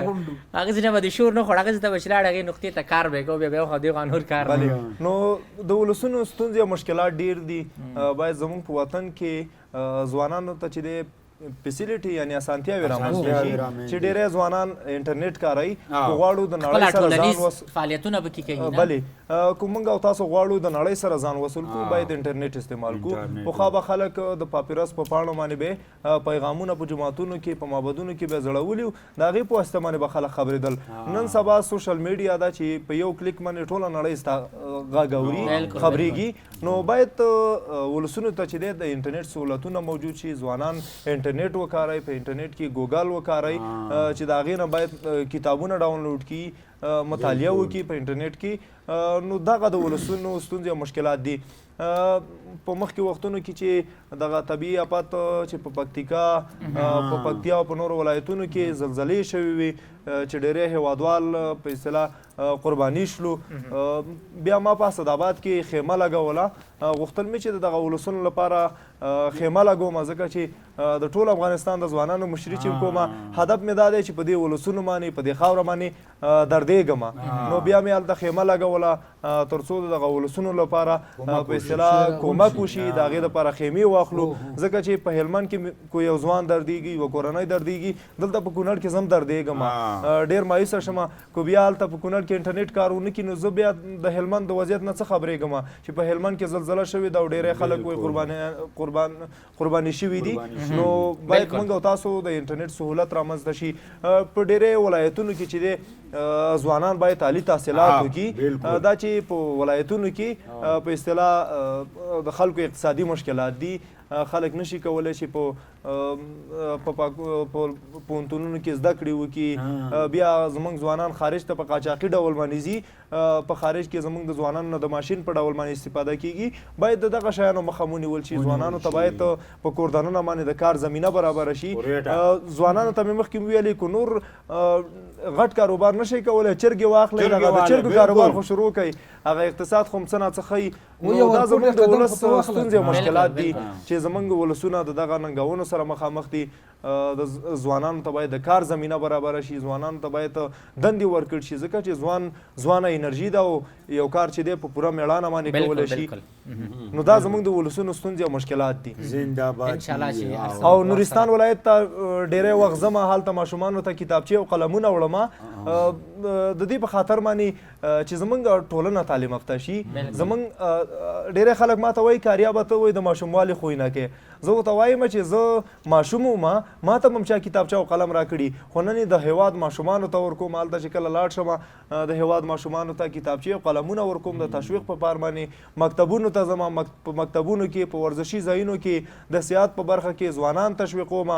هغه ځای نه به د شور نه خوړ، هغه ځای ته به چې لاړ هغې نقطې ته کار به یې کوو، بیا به یو خوا نور کار نو د ولسونو ستونزې او مشکلات ډېر دي. باید زموږ په وطن کې ځوانانو ته چې دی فیسیلیټي یعنی اسانتیاوې رامنځته شي چې ډېری ځوانان انټرنیټ کاروي، خو غواړو د نړۍ سره ځان فعالیتونه پکې کوي. بلې که موږ او تاسو غواړو د نړۍ سره ځان وصل کړو باید انټرنیټ استعمال کړو. پخوا به خلک د پاپیرس په پاڼو باندې به پیغامونه په جوماتونو کې په معبدونو کې به زړولي، د هغې په واسطه باندې به خلک خبرېدل. نن سبا سوشل میډیا ده چې په یو کلیک باندې ټوله نړۍ ستا غږ اوري خبرېږي. نو باید ولسونو ته چې دی د انټرنیټ سهولتونه موجود شي، ځوانان انټرنیټ وکاروي، په انټرنیټ کې ګوګل وکاروي چې د هغې نه باید کتابونه ډاونلوډ کړي، مطالعه وکړي په انټرنیټ کې. نو دغه د ولسونو ستونزې او مشکلات دي. په مخکې وختونو کې چې دغه طبیعي آفات چې په پکتیکا په پکتیا او په نورو ولایتونو کې زلزلې شوې وي چې ډېری هیوادوال په اصطلاح قرباني شلو، بیا ما په اسداباد کې خیمه لګوله. غوښتل مې چې دغه ولسونو لپاره خیمه لګوم ځکه چې د ټول افغانستان د ځوانانو مشري چې کومه هدف مې دا دی چې په دې ولسونو باندې په دې خاوره باندې دردېږم. نو بیا مې هلته خیمه لګوله تر څو دغه ولسونو لپاره په اصطلاح کومک وشي، د هغې دپاره خیمې واخلو ځکه چې په هلمند کې کو یو ځوان دردېږي، یوه کورنۍ دردېږي، دلته په کونړ کې زه هم دردېږم، ډېر مایوسه شم. کو بیا هلته په کونړ کې انټرنیټ کار ونه کړي نو زه بیا د هلمند د وضعیت نه څه خبرېږم چې په هلمند کې زلزله شوې ده او ډېری خلک وایي قرباني شوي دي. نو باید موږ او تاسو د انټرنیټ سهولت رامنځته شي. په ډېری ولایتونو کې چې دی ځوانان باید عالي تحصیلات وکړي، دا چې په ولایتونو کې په اصطلاح د خلکو اقتصادي مشکلات دي، خلک نشي کولی چې په پوهنتونونو کې زده کړې وکړي. بیا زموږ ځوانان خارج ته په قاچاقي ډول باندې ځي، په خارج کې زموږ د ځوانانو نه د ماشین په ډول باندې استفاده کیږي. باید د دغه شیانو مخه ونیول شي. ځوانانو ته باید په کوردانونو باندې د کار زمینه برابره شي. ځوانانو ته مې مخکې ویلې که نور غټ کاروبار نشي کولی، چرګې واخلئ، دغه د چرګو کاروبار خو شروع کړئ، هغه اقتصاد خو څه نه څه ښیي. نو دا زموږ د ولس ستونزې او مشکلات دي چې زموږ ولسونه د دغه ننګونو سره مخامخ دي. د ځوانانو ته باید د کار زمینه برابره شي، ځوانانو ته باید دندې ورکړل شي ځکه چې ځوانه انرژي ده او یو کار چې دی په پوره میړانه باندې کولی شي. نو دا زموږ د ولسونو ستونزې او مشکلات دي. او نورستان ولایت ته ډېری وخت ځم، هلته ماشومانو ته کتابچې او قلمونه وړم د دې په خاطر باندې چې زموږ ټولنه تعلیم یافته شي. زموږ ډېری خلک ما ته وایي کاریا به ته وایي د ماشوموالي خوی نه کې. زه ورته وایم چې زه ماشوم وم، ما ته هم چا کتابچه او قلم راکړي، خو نن یې د هېواد ماشومانو ته ورکوم. هلته چې کله لاړ شم د هېواد ماشومانو ته کتابچې او قلمونه ورکوم د تشویق په پار باندې. مکتبونو ته ځم، په مکتبونو کې په ورزشي ځایونو کې د صحت په برخه کې ځوانان تشویقوم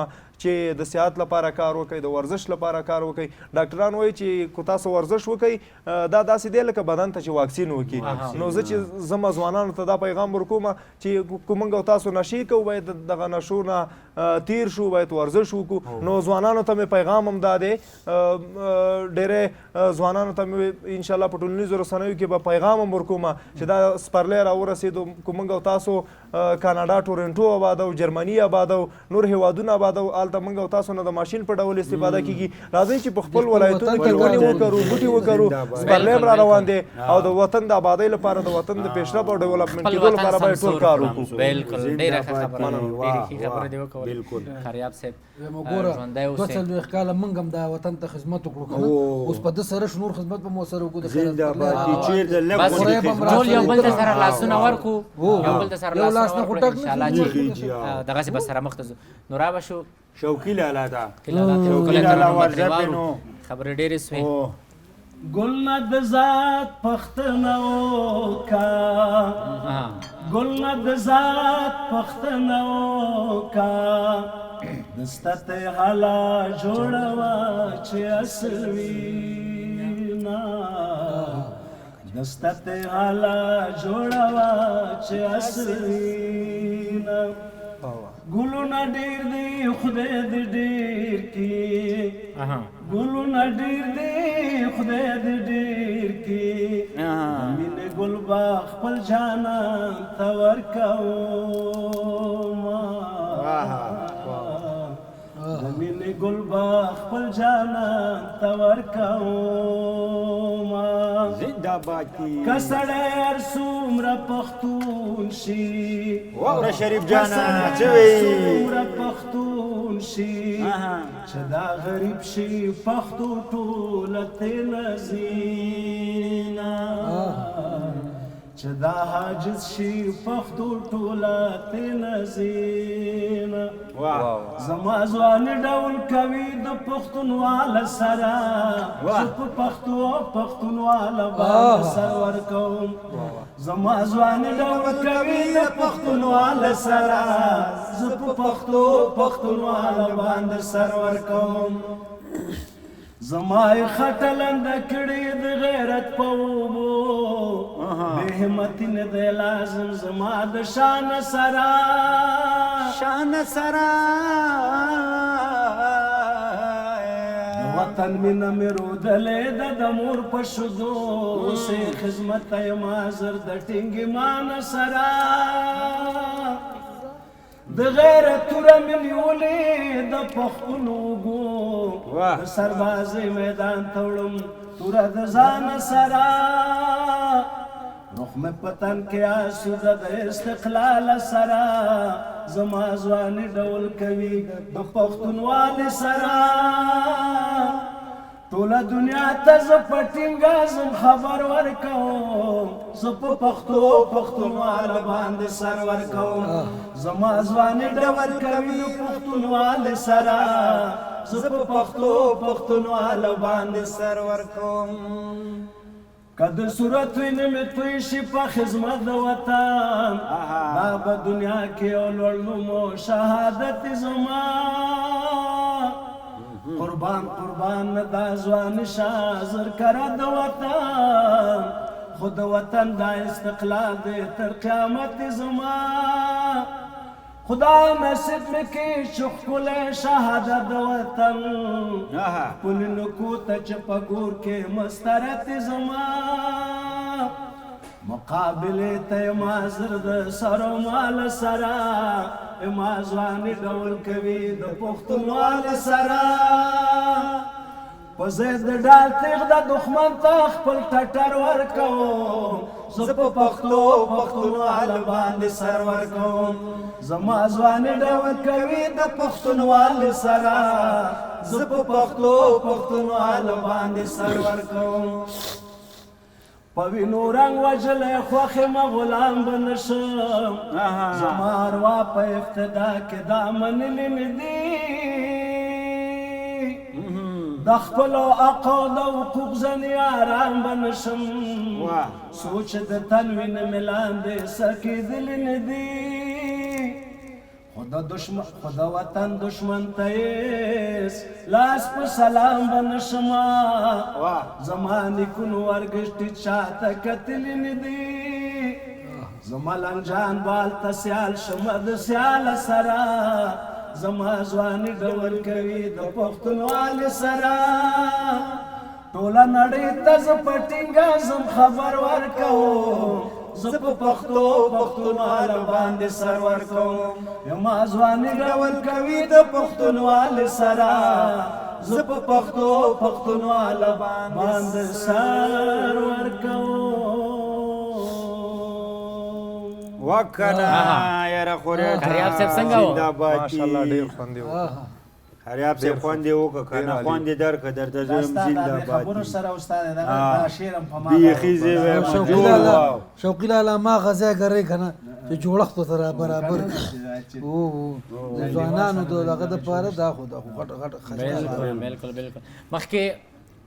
چې د صحت لپاره کار وکړي، د ورزش لپاره کار وکړي. ډاکټران وایي چې کو تاسو ورزش وکئ دا داسې دی لکه بدن ته چې واکسین وکړي نو زه چې زما ځوانانو ته دا پیغام ورکوم چې که موږ او تاسو نشې کوو باید دغه نشو نه تیر شو باید ورزش وکړو نو ځوانانو ته مې پیغام هم دا دی ډېری ځوانانو ته مې انشاءالله په ټولنیزو رسنیو کې به پیغام هم ورکوم چې دا سپرلی راورسېدو که موږ او تاسو کاناډا ټورنټو آبادو جرمني آبادو نور هیوادونه آبادو هلته موږ او تاسو نه د ماشین په ډول استفاده کېږي راځئ چې په خپل ولایتونو کې ونې وکرو بوټي وکرو سپرلی هم را روان دی او د وطن د آبادۍ لپاره د وطن د پیشرفت او ډیولپمنټ کېدو لپاره باید ټول کار وکړو. بالکل ډېره ښه خبره ډېرې ښې خبرې دې وکولې خریاب صاحب ژوندی اوسئ. 2 کاله موږ هم دا وطن ته خدمت وکړو که نه اوس په ده سره نور خدمت به مو سره وکړو بس ټول یو بل ته سره لاسونه ورکړو یو بل ته سره لاسونه ورکړو انشاءالله چې دغسې به سره مخ ته ځو. نو را به شو شوقي لالا ته شوقي لالا ورځپې نو خبرې ډېرې سوې. گلنا دزاد پختنو کا گلنا دزاد پختنو کا دستت حالا جوڑوا چه اصلوینا دستت حالا جوڑوا چه اصلوینا گلونا ډیر دی خدای دې ډیر کی گلونا ډیر دی خدای دې ډیر کی مینې ګل باغ خپل جانان ته ورکوما مینې ګل باغ خپل جانان ته ورکوما زنده باد کی که سړی هر څومره پښتون شي واوره شریف جانا څه وایي څومره پښتون شي چې دا غریب شي پښتو ټوله ترې زینا چې دا حاجز شي پښتو ټوله ترې زینا زما ځوان ډول کوي د پښتونواله سره زه په پښتو پښتونواله باندې سر ورکوم زما ځوان ډول کوي د پښتونواله سره زه په پښتو پښتونواله باندې سر ورکوم زما یې خټلند کړي د غیرت په اوبو بې همتي نه دی لازم زما د شان سره وطن مینه مې رودلې ده د مور په شګو اوسې خدمت ته یما زر د ټینګې مان سره د غیرت توره مې نیولې د پښتون اوږو د سربازۍ میدان ته وړم توره د ځان سره روح مې په تن کې آسوده د استقلال سره زما ځواني ډول کوي د پښتونوالې سره ټوله دنیا ته زه په ټینګه ځم خبر ورکوم زه په پښتو پښتونواله باندې سر ورکوم زما ځواني ډول کوي د پښتونوالې سره زه په پښتو پښتونواله باندې سر ورکوم که د صورت وینې مې توی شي په خدمت د وطن دا به دنیا کې یو لوړ نوم و شهادت زما قربان قربان دا ځوان شازر کړه د وطن خو د وطن دا استقلال دی تر قیامت زما خدای نصیب مې کې چې ښکلی شهادت د وطن خپل نکو ته چې په ګور کې مسطرت زما مقابلې ته یما زر د سر و مال سره یما ځواني ډول کوي د پښتونوالې سره په ضد د ډال تیغ د دښمن ته خپل ټټر ورکوم زه په پښتو پښتونواله باندې سر ورکوم زما ځواني ډول کوي د پښتونوالې سره زه په پښتو پښتونواله باندې سر ورکوم په وینو رنګ وژلی خوښ یم غلام به نشم زما اروا په ابتدا کې دا منلې نه دي د خپلو عقاید او حقوق ځنې ارام به نشم سوچ د تن وینه مې لاندې سر کېدلې نه دي خو خو د وطن دشمن ته یې لاس په سلام به نشمه زما نیکونو ورګشتي چاته کتلي نه دي زما لنجان بالته سیال شمه د سیاله سره زما ځواني ډول کوي د پښتونوالې سره ټوله نړۍ ته زه په ټینګه زم خبر ورکوم زه په پښتو پښتونواله باندې سر ورکوم یما ځواني ډول کوي د پښتونوالې سره زه په پښتو پښتونواله باندې سر ورکوم وکنه یاره خورې کریاب صاحب څنګه و؟ زنده‌باد ماشاءالله ډېر خوند یې وکړ. کریاب صاحب خوند یې وکړه که نه خوند یې درکړه درته زه یم زنده‌باد خبرو سره استاد دا شعر هم په ما بیخي زه وایم جوړ شوقي لالا ما غذا کوي کنه چې جوړښت سره برابر او ځوانانو دغه د پاره دا خو غټ بالکل بالکل بالکل مخکې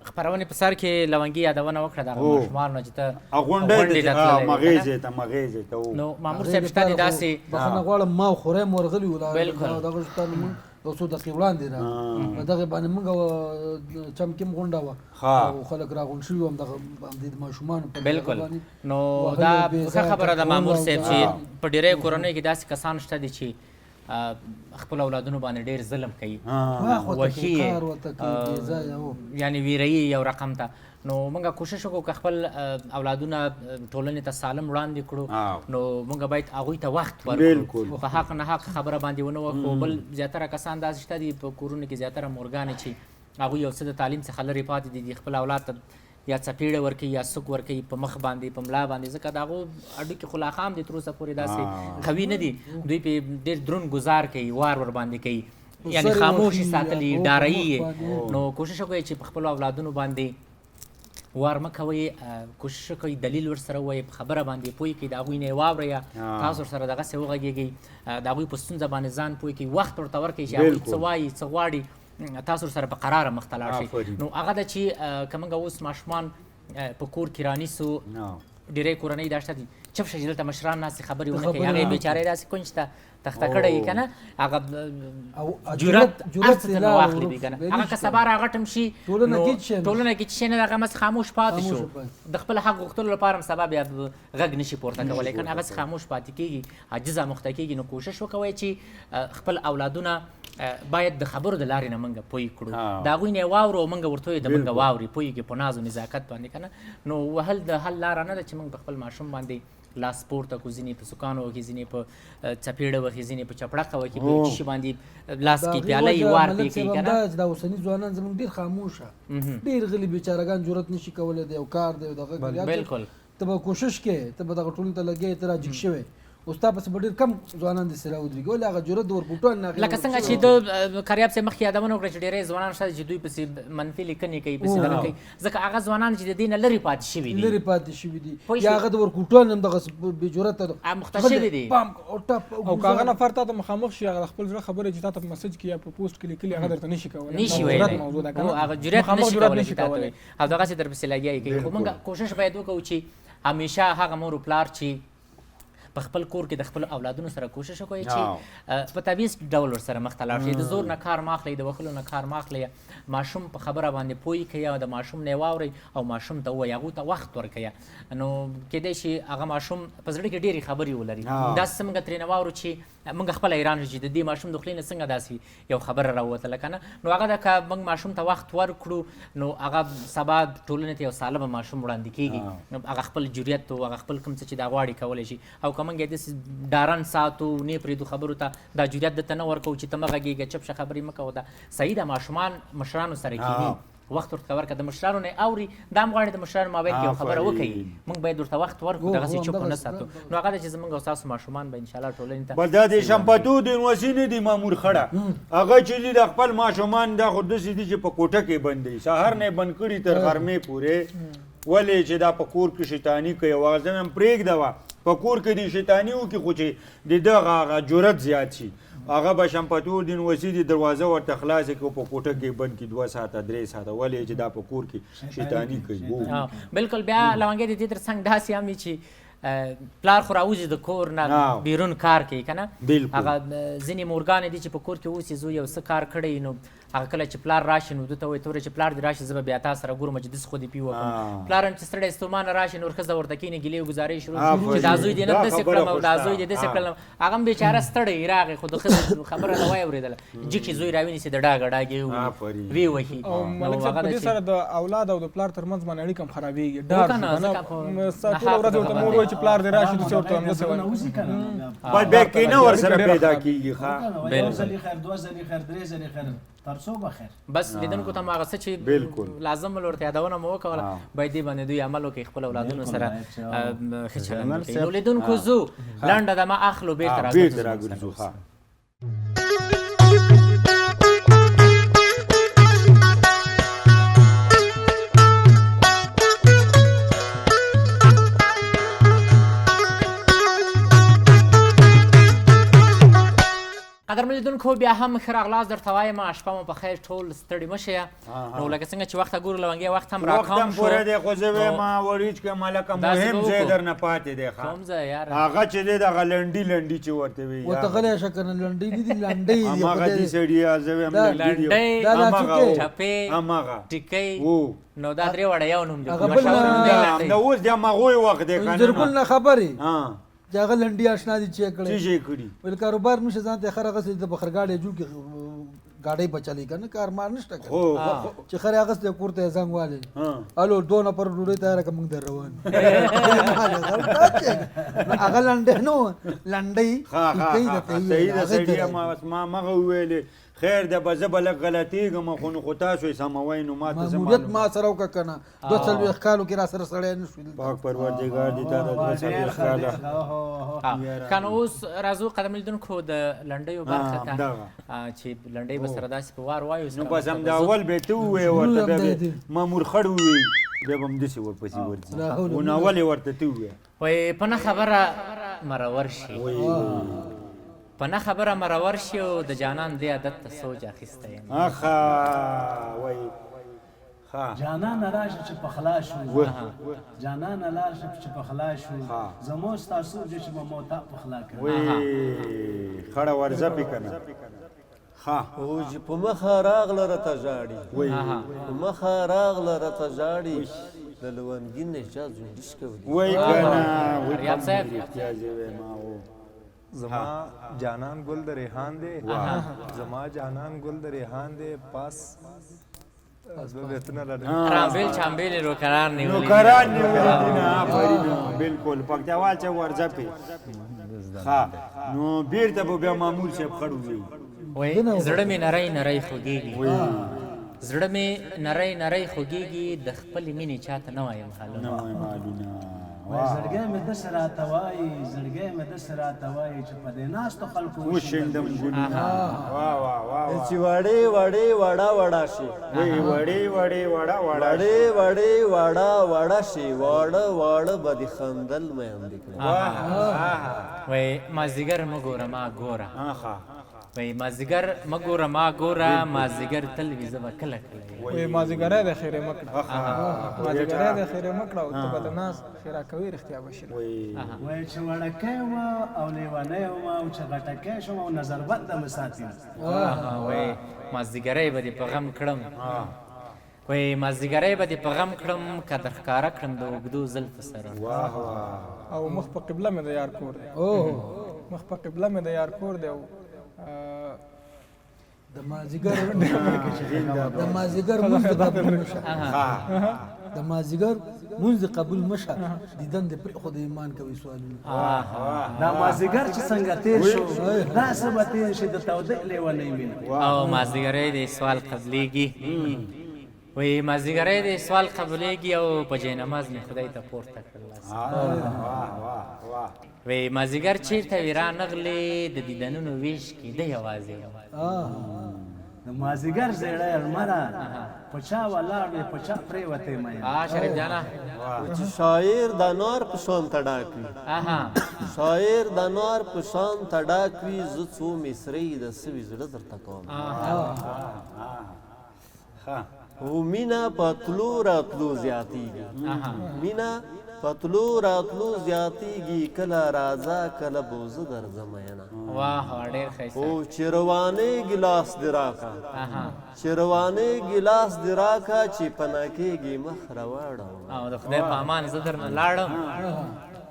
خپرونې په سر کې لونګي یادونه وکړه دغه ماشومانو چې ته غونډې ته مغیزې ته نو مامور صاحب شته دي داسې بخښنه غواړم ما خورې مورغلي ولا بالکل. دغه شته مونږ یو څو دقیقې وړاندې را دغه باندې مونږ چمکم غونډه وه او خلک راغونډ شوي وم دغه باندې د ماشومانو په بالکل باندې نو دا ښه خبره ده مامور صاحب چې په ډېری کورنیو کې داسې کسان شته دي چې خپل اولادونو باندې ډېر ظلم کوي وحي یعنی ویروي یو رقم ته نو موږ کوشش وکړو که خپل اولادونه ټولنې ته سالم وړاندې کړو نو موږ باید هغوی ته وخت ورکړو په حق نه حق خبره باندې ونه وکړو بل زیاتره کسان داسې شته دي په کورونو کې زیاتره مورګانې چې هغوی یو څه د تعلیم څخه لرې پاتې دي خپل اولاد ته یا څپېړه ورکوي یا سوک ورکوي په مخ باندې په ملا باندې ځکه د هغو اډوکې خو لا خام دي تر اوسه پورې داسې قوي نه دي دوی پې ډېر دروند ګزار کوي وار ورباندې کوي یعنې خاموشي ساتلي ډاروي یې نو کوشش وکړئ چې په خپلو اولادونو باندې وار مه کوئ کوشش وکړئ دلیل ورسره ووایئ په خبره باندې پوه کړئ د هغوی نه یې واورئ تاسو ورسره دغسې وغږېږئ د هغوی په ستونزه باندې ځان پوه کړئ وخت ورته ورکړئ چې هغوی څه وایي څه غواړي تاسو سره په قراره مخ ته لاړ شئ نو هغه ده چې که موږ اوس ماشومان په کور کې رانیسو ډېری کورنۍ دا شته دي چپ شه چې دلته مشران ناستې خبرې ونه کوي هغې بیچارې داسې کونج ته تخته کړی وي که نه هغه جرأت هر څه ته نه واخلي وي که نه هغه که سبا راغټم شي نو ټولنه کې چې شی نه د هغه همسې خاموش پاتې شو د خپل حق غوښتلو لپاره هم سبا بیا غږ نشي پورته کولی که نه هغسې خاموش پاتې کېږي عاجزه مخته کېږي نو کوشش وکوئ چې خپل اولادونه باید د خبرو د لارې نه موږ پوه کړو د هغوی نه یې واورو او موږ ورته وایو د موږ واوري پوهېږي په ناز و نزاکت باندې که نه نو وهل د حل لاره نه ده چې موږ په خپل ماشوم باندې لاس پورته کړو ځینې په سوکانو وکړي ځینې په څپېړه وکړي ځینې په چپړقه وکړي په څه شي باندې لاس کې پیاله یې وار پرې کوي که نه دا اوسني ځوانان زموږ ډېر خاموشه ډېر غلي بیچارهګان جرأت نشي کولی د یو کار دی دغه بالکل ته به کوشش کوې ته به دغه ټولنې ته لګیا ته راجګ شوی اوس تا پسې به ډېر کم ځوانان داسې راودرېږي ولې هغه جرأت د وربوټان نه لکه څنګه چې د کریاب صاحب مخکې یادونه وکړه چې ډېری ځوانان شته چې دوی پسې منفي لیکنې کوي پسې دغه کوي ځکه هغه ځوانان چې د دې نه لرې پاتې شوي دي لرې پاتې شوي دي یا هغه د ورکوټان هم دغه بې جرأته مخته شوي دي او که هغه نفر تا ته مخامخ شي هغه خپل زړه خبرې چې تا ته په میسج کې یا په پوسټ کې لیکلي هغه درته نشي کولی نشي ویلی هغه جرأت نشي کولی چې تا ته وایي او دغسې درپسې لګیا یې کوي خو موږ کوشش باید وکړو چې همیشه هغه مور و پلار چې په خپل کور کې د خپل اولادونو سره کوشش وکړئ چې په طبیعي ډول ورسره مخ ته لاړ شئ د زور نه کار مه اخلئ د وهلو نه کار مه اخلئ ماشوم په خبره باندې پوه کوئ او د ماشوم نه یې واورئ او ماشوم ته ووایئ هغوی ته وخت ورکوئ نو کیدای شي هغه ماشوم په زړه کې ډېرې خبرې ولري داسې څه موږ ترېنه واورو چې موږ خپله حیران شو چې د دې ماشوم د خولې نه څنګه داسې یو خبره راووتله که نه نو هغه ده که موږ ماشوم ته وخت ورکړو نو هغه سبا ټولنې ته یو سالمه ماشوم وړاندې کېږي نو هغه خپل جرئت او هغه خپل کوم څه چې دا غواړي کولی شي او که موږ یې داسې ډارن ساتو نه پرېږدو خبرو ته دا جرئت درته نه ورکوو چې ته مه غږېږه چپ شه خبرې مه کوه دا صحیح ده ماشومان مشرانو سره کښېني وخت ورته ورکړه د مشرانو نه اوري دا هم غواړي د مشرانو مابین کې یو خبره وکړي موږ باید ورته وخت ورکړو دغسې چوپ ونه ساتو نو هغه ده چې زموږ او ستاسو ماشومان به انشاءالله ټولنې ته بل دا د شمپتو د یونیورسټي نه دي مامور خړه هغه چې دي د خپل ماشومان دا خو داسې دي چې په کوټه کې بند دي سهار نه یې بند کړي تر غرمې پورې ولې چې دا په کور کې شیطاني کوي او هغه ځای هم پرېږده په کور کې دې شیطاني وکړي خو چې د دغه هغه جرأت زیات شي هغه به شمپتو د یونیورسټي دروازه ورته خلاصې کړو په کوټه کې بند کړي 2 ساعته 3 ساعته ولې چې دا په کور کې شیطاني کوي بالکل بیا لونګۍ د دې تر څنګ داسې هم وي چې پلار خو راوځي د کور نه بیرون کار کوي که نه بالکل. هغه ځینې مورګانې دي چې په کور کې اوسي زوی یو څه کار کړی نو هغه کله چې پلار راشي نو ده ته وایي ته چې پلار دې راشي زه به بیا تا سره ګورم چې داسې خو دې پي وکړم پلار هم چې ستړی ستومانه راشي نور ښځه ورته کښېني ګیلې او ګزارې شروع چې دا زوی دې نن داسې کړم او دا زوی دې داسې کړم هغه هم بېچاره ستړی راغی خو د ښځې خبره نه وایي اورېدله جګ چې زوی راونیسي د ډاګه ډاګې ویې وهي او ملک صاحب په دې سره د اولاد او د پلار ترمنځ باندې اړیکه هم خرابېږي ډار ټوله ورځ ورته مور وایي چې پلار دې راشي داسې ورته همداسې وایي بس بیا کینه ورسره پیدا کېږي ښه بس لیدونکو ته مو هغه څه چې لازم ول ورته یادونه مو وکوله باید دې باندې دوی عمل وکړي خپل اولادونو سره ښه چلند وکړي نو لیدونکو زو لنډه دمه اخلو بېرته راګرځو قدرمن لیدونکو بیا هم ښه راغلاست درته وایم شپه مو په خیر ټول ستړي مه شئ نو لکه څنګه چې وخته ګورو لونګۍ وخت هم راکم شو پوره دی خو زه وایم وریج کې ملکه مهم ځای درنه پاتې دی کوم ځای یاره هغه چې دی دغه لنډي لنډي چې ورته وایي ورته غلی شه که نه لنډۍ نه دي لنډۍ دي هماغه دي سړي زه وایم لنډۍ هماغه ټپې هماغه ټیکۍ نو دا درې واړه یو نوم دی نو اوس د هماغوی وخت دی که نه زرګل نه خبرې چې هغه لنډي اشنا دي چې کړي ویل کاروبار نشه ځان ته خر هغسې د بخرګاډۍ جوړ کړي ګاډۍ به چلي که نه کارمار نشته چې خر هغسې کور ته یې زنګ والي الو 2 نفر ډوډۍ تیاره کړه موږ در روان هغه لنډۍ نه وه لنډۍ صحیح ده سړي ما مغه وویلې خیر ده به زه به لږ غلطېږم خو نو خو تاسو یې سموئ نو ما ته ماموریت ما سره وکړه که نه 240 کالو کې را سره سړی نه شو پاک پروردګار دې تا د 240 کاله که نو اوس راځو قدم لیدونکو د لنډیو برخه ته چې لنډۍ به سره داسې په وار وایو نو بس همدا اول به ته ووایې ورته بیا به مامور خړ ووایي بیا به همداسې ورپسې ورځي نو اول یې ورته ته ووایه وایي په نه خبره مرور شي په نه خبره مرور شي او د جانان دې عادت ته سوچ اخیستی یم وایي جانان راشه چې په خلا شو جانان لاشه چې په خلا شو زمو ستاسو چې به موتا په خلا کړ وای خړه ورځه پکنه او چې په مخه راغله راته ژاړي په مخه راغله راته ژاړي د لونګین نه چا ځونډیش کوي وای کنه ریاض صاحب زما جانان گل د ریحان دی زما جانان گل د ریحان دی پاس رامبیل چامبیل رو قرار نیولی دی نه آفرین بالکل پکتیاوال چې ورځپې نو بیرته به بیا معمول صاحب خړ ووایي زړه مې نری نری خوږېږي زړه مې نری نری خوږېږي د خپلې مینې چاته نه وایم حالونه زړګی مې داسې راته وایي زړګی مې داسې راته وایي چې په دې ناستو خلکو وشیندم ګلونه چې وړې وړې وړه وړه شي وړې وړې وړه وړې وړې وړه وړه شي واړه واړه به دې خندل میندې کړي وایي مازدیګر مه ګوره ما ګوره وایي مازدیګر مه ګوره ما ګوره مازدیګر تل وي زه به کله کله وایي مازدیګری د خیرې مه کړه مازدیګری د خیرې مه کړه او ته به د ناس خیرا کوي رښتیا به شي وایي چې وړکی وه او لیونی وم او چې غټکی شوم او نظربند مې ساتي وایي مازدیګری به دې په غم کړم وایي مازدیګری به دې په غم کړم که در ښکاره کړم د اوږدو زلفو سره او مخ په قبله مې د یار کور دی مخ په قبله مې د یار کور دی د مازدیګر مونځ قبول مشه د مازدیګر مونځ قبول مشه دیدن د پرېښود ایمان کوي سوالونه دا مازدیګر چې څنګه تېر شو داسې به تېر شي د تودې لیونۍ مینه او مازدیګری د سوال قبلیږي وایي مازدیګری د سوال قبلیږي او په جاینماز مې خدای ته پورته کړل وایي مازدیګر چېرته وي رانغلې د دیدنونو ویش کېده یوازې د مازدیګر زیړی لمره په چا ولاړ وي په چا پرېوتی مه شریف جانا چې شاعر د انار په شان ته ډاک وي شاعر د انار په شان ته ډاک وي زه څو مصرۍ د سوي زړه درته کوم او مینه په تلو راتلو زیاتېږي مینه پتلو راتلو زیاتیږي کله راځه کله به زه درځم میینه واه ډېر ښایسته او چې روانې ګیلاس دې راکړه چې روانې ګیلاس دې راکړه چې پناه کېږي مخ راواړم او د خدای په امان زه درنه لاړم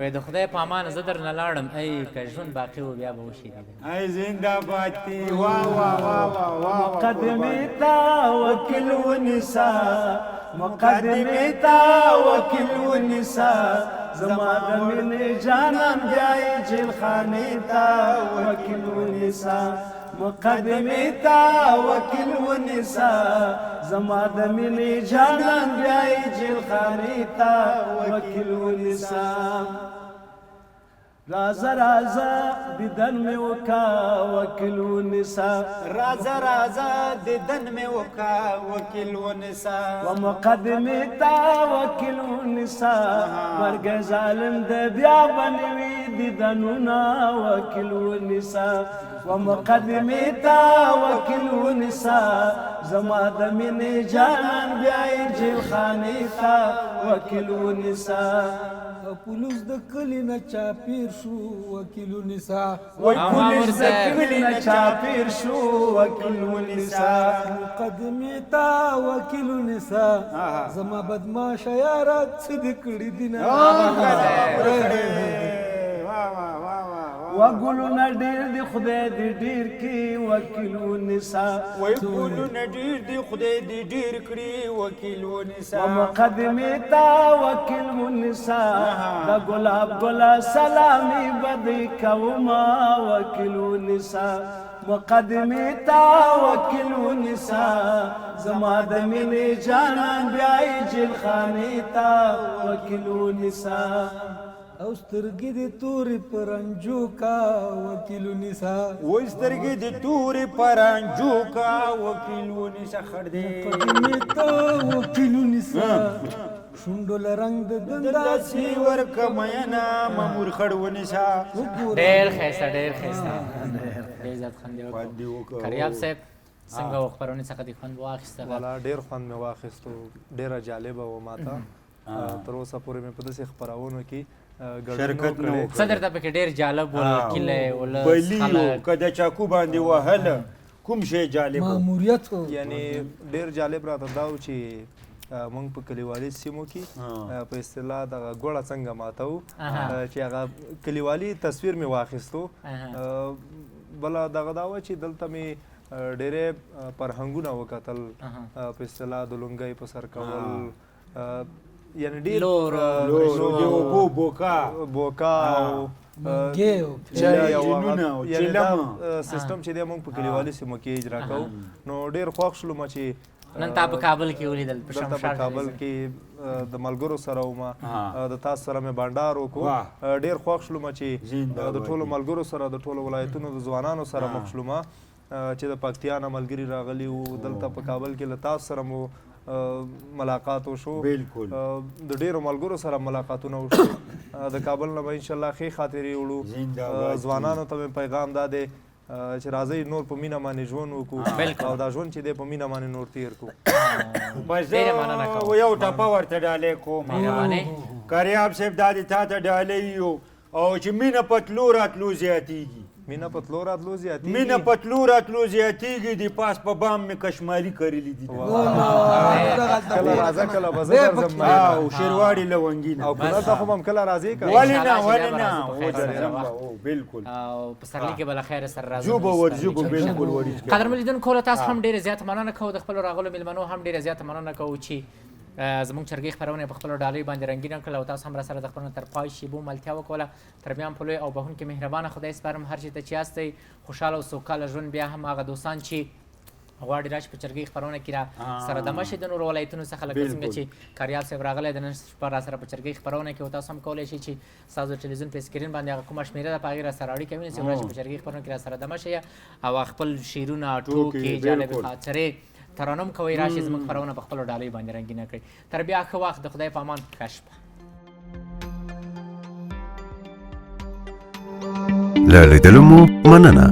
وای د خدای په امان زه درنه لاړم ای که ژوند باقي و بیا به وشي ای زنده باد دی واه واه واه واه مقدمې ته وکیل ونیسه مقدمې ته وکیل ونیسه زما د مینې جانان بیایي جیلخانې ته وکیل ونیسه مقدمې ته وکیل ونیسه زما د مینې جانان بیایي جیلخانې ته وکیل ونیسه رازه رازه دیدن مې وکا وکیل ونیسه رازه رازه دیدن مې وکا وکیل ونیسه و مقدمې ته وکیل ونیسه مرګ ظالم د بیا بنوي دیدنونه وکیل ونیسه و مقدمې ته وکیل ونیسه زما د مینې جانان بیایي جیلخانې ته وکیل ونیسه پولیس د کلی نه چاپیر شو وکیل ونیسه وای پولیس د کلی نه چاپیر شو وکیل ونیسه مقدمې ته وکیل ونیسه زما بدماشه یاره څه دې کړي دي نه وګلونه ډېر دي خدای دې ډېر کړي وکیل ونیسه وای ګلونه ډېر دي خدای دې ډېر کړي وکیل ونیسه و مقدمې ته وکیل ونیسه د ګلاب ګله سلامي بدې کومه وکیل ونیسه مقدمې ته وکیل ونیسه زما د مینې جانان بیایي جیلخانې ته وکیل ونیسه او سترګې دې تورې پرنجو کا وکیل ونیسه وای سترګې دې تورې پرنجو کا وکیل ونیسه خړ دې مقدمې ته وکیل ونیسه شونډو له رنګ د دنداسي ورکه میینه مامور خړ ونیسه ډېر ښایسته ډېر ښایسته ډېر زیات خوند یې وکړ کریاب صاحب څنګه و خپرونې څخه دې خوند واخیسته والا ډېر خوند مې واخیستو ډېره جالبه وه ماته تر اوسه پورې مې په داسې خپرونو کې شرکت نه وکړ څه درته پکې ډېر جالب و کلی ولس بلی و خلک که د چاکو باندې وهله کوم شی جالب و ماموریت یعنی ډېر جالب راته دا و چې موږ په کلیوالي سیمو کې په اصطلاح دغه ګوړه څنګه ماتو چې هغه کلیوالي تصویر مې واخیستو بله دغه دا وه چې دلته مې ډېرې فرهنګونه وکتل په اصطلاح د لونګۍ په سر کول یعنی ډېر بوکا او سیستم چې دی موږ په کلیوالي سیمو کې اجرا کوو نو ډېر خوښ شولم چې نن تا په کابل کې ولیدل په دلته په کابل کې د ملګرو سره وم د تاسو سره مې بانډار وکړو ډېر خوښ شولم چې د ټولو ملګرو سره د ټولو ولایتونو د ځوانانو سره مخ شولم چې د پکتیا نه ملګري راغلي وو دلته په کابل کې له تاسو سره مو ملاقات وشو بالکل د ډېرو ملګرو سره ملاقاتونه وشو د کابل نه به انشاءالله ښې خاطرې وړو ځوانانو ته مې پیغام دا دی چې راځئ نور په مینه باندې ژوند وکړو او دا ژوند چې دی په مینه باندې نور تیر کړو یو ټپه ورته ډالۍ کوم کریاب صاحب دا دې تا ته ډالۍ یو او چې مینه په تلو راتلو زیاتېږي مینه په تلو راتلو زیاتېږي مینه په تلو راتلو زیاتېږي د پاس په بام مې کشمالي کړلي دي کله راځه کله به زه درځم او شیرواړي لونګینه او کله ته خو هم کله راځې که ولې نه بالکل او په سرلي کې به له خیره سره راځو ځو به ورځو به بالکل ورځو قدرمن لیدونکو له تاسو هم ډېره زیاته مننه کوو د خپلو راغلو مېلمنو هم ډېره زیاته مننه کوو چې زموږ چرګۍ خپرونه په خپلو ډالۍ باندې رنګینه کړله او تاسو هم راسره د خپرونې تر پای شیبو ملتیا وکوله تر بیا هم په لوی او بښونکي مهربانه خدای سپارم هر چېرته چې یاستئ خوشحاله او سوکاله ژوند بیا هم هغه دوستان چې غواړي راشي په چرګۍ خپرونه کې را سره دمه شي د نورو ولایتونو څخه لکه څنګه چې کاریاب صاحب راغلی د نن شپه راسره په چرګۍ خپرونه کې او تاسو هم کولی شئ چې ستاسو ټلویزیون په سکرین باندې هغه کومه شمېره ده په هغې راسره اړیکه ونیسئ او راشي په چرګۍ خپرونه کې راسره دمه شئ او خپل شعرونه ټوکې جالبې خاطرې ترانم کوئ راشي زموږ خپرونه په خپلو ډالۍ باندې رنګینه کړئ تر بیا ښه وخت د خدای په امان ښه شپه له لیدلو مو مننه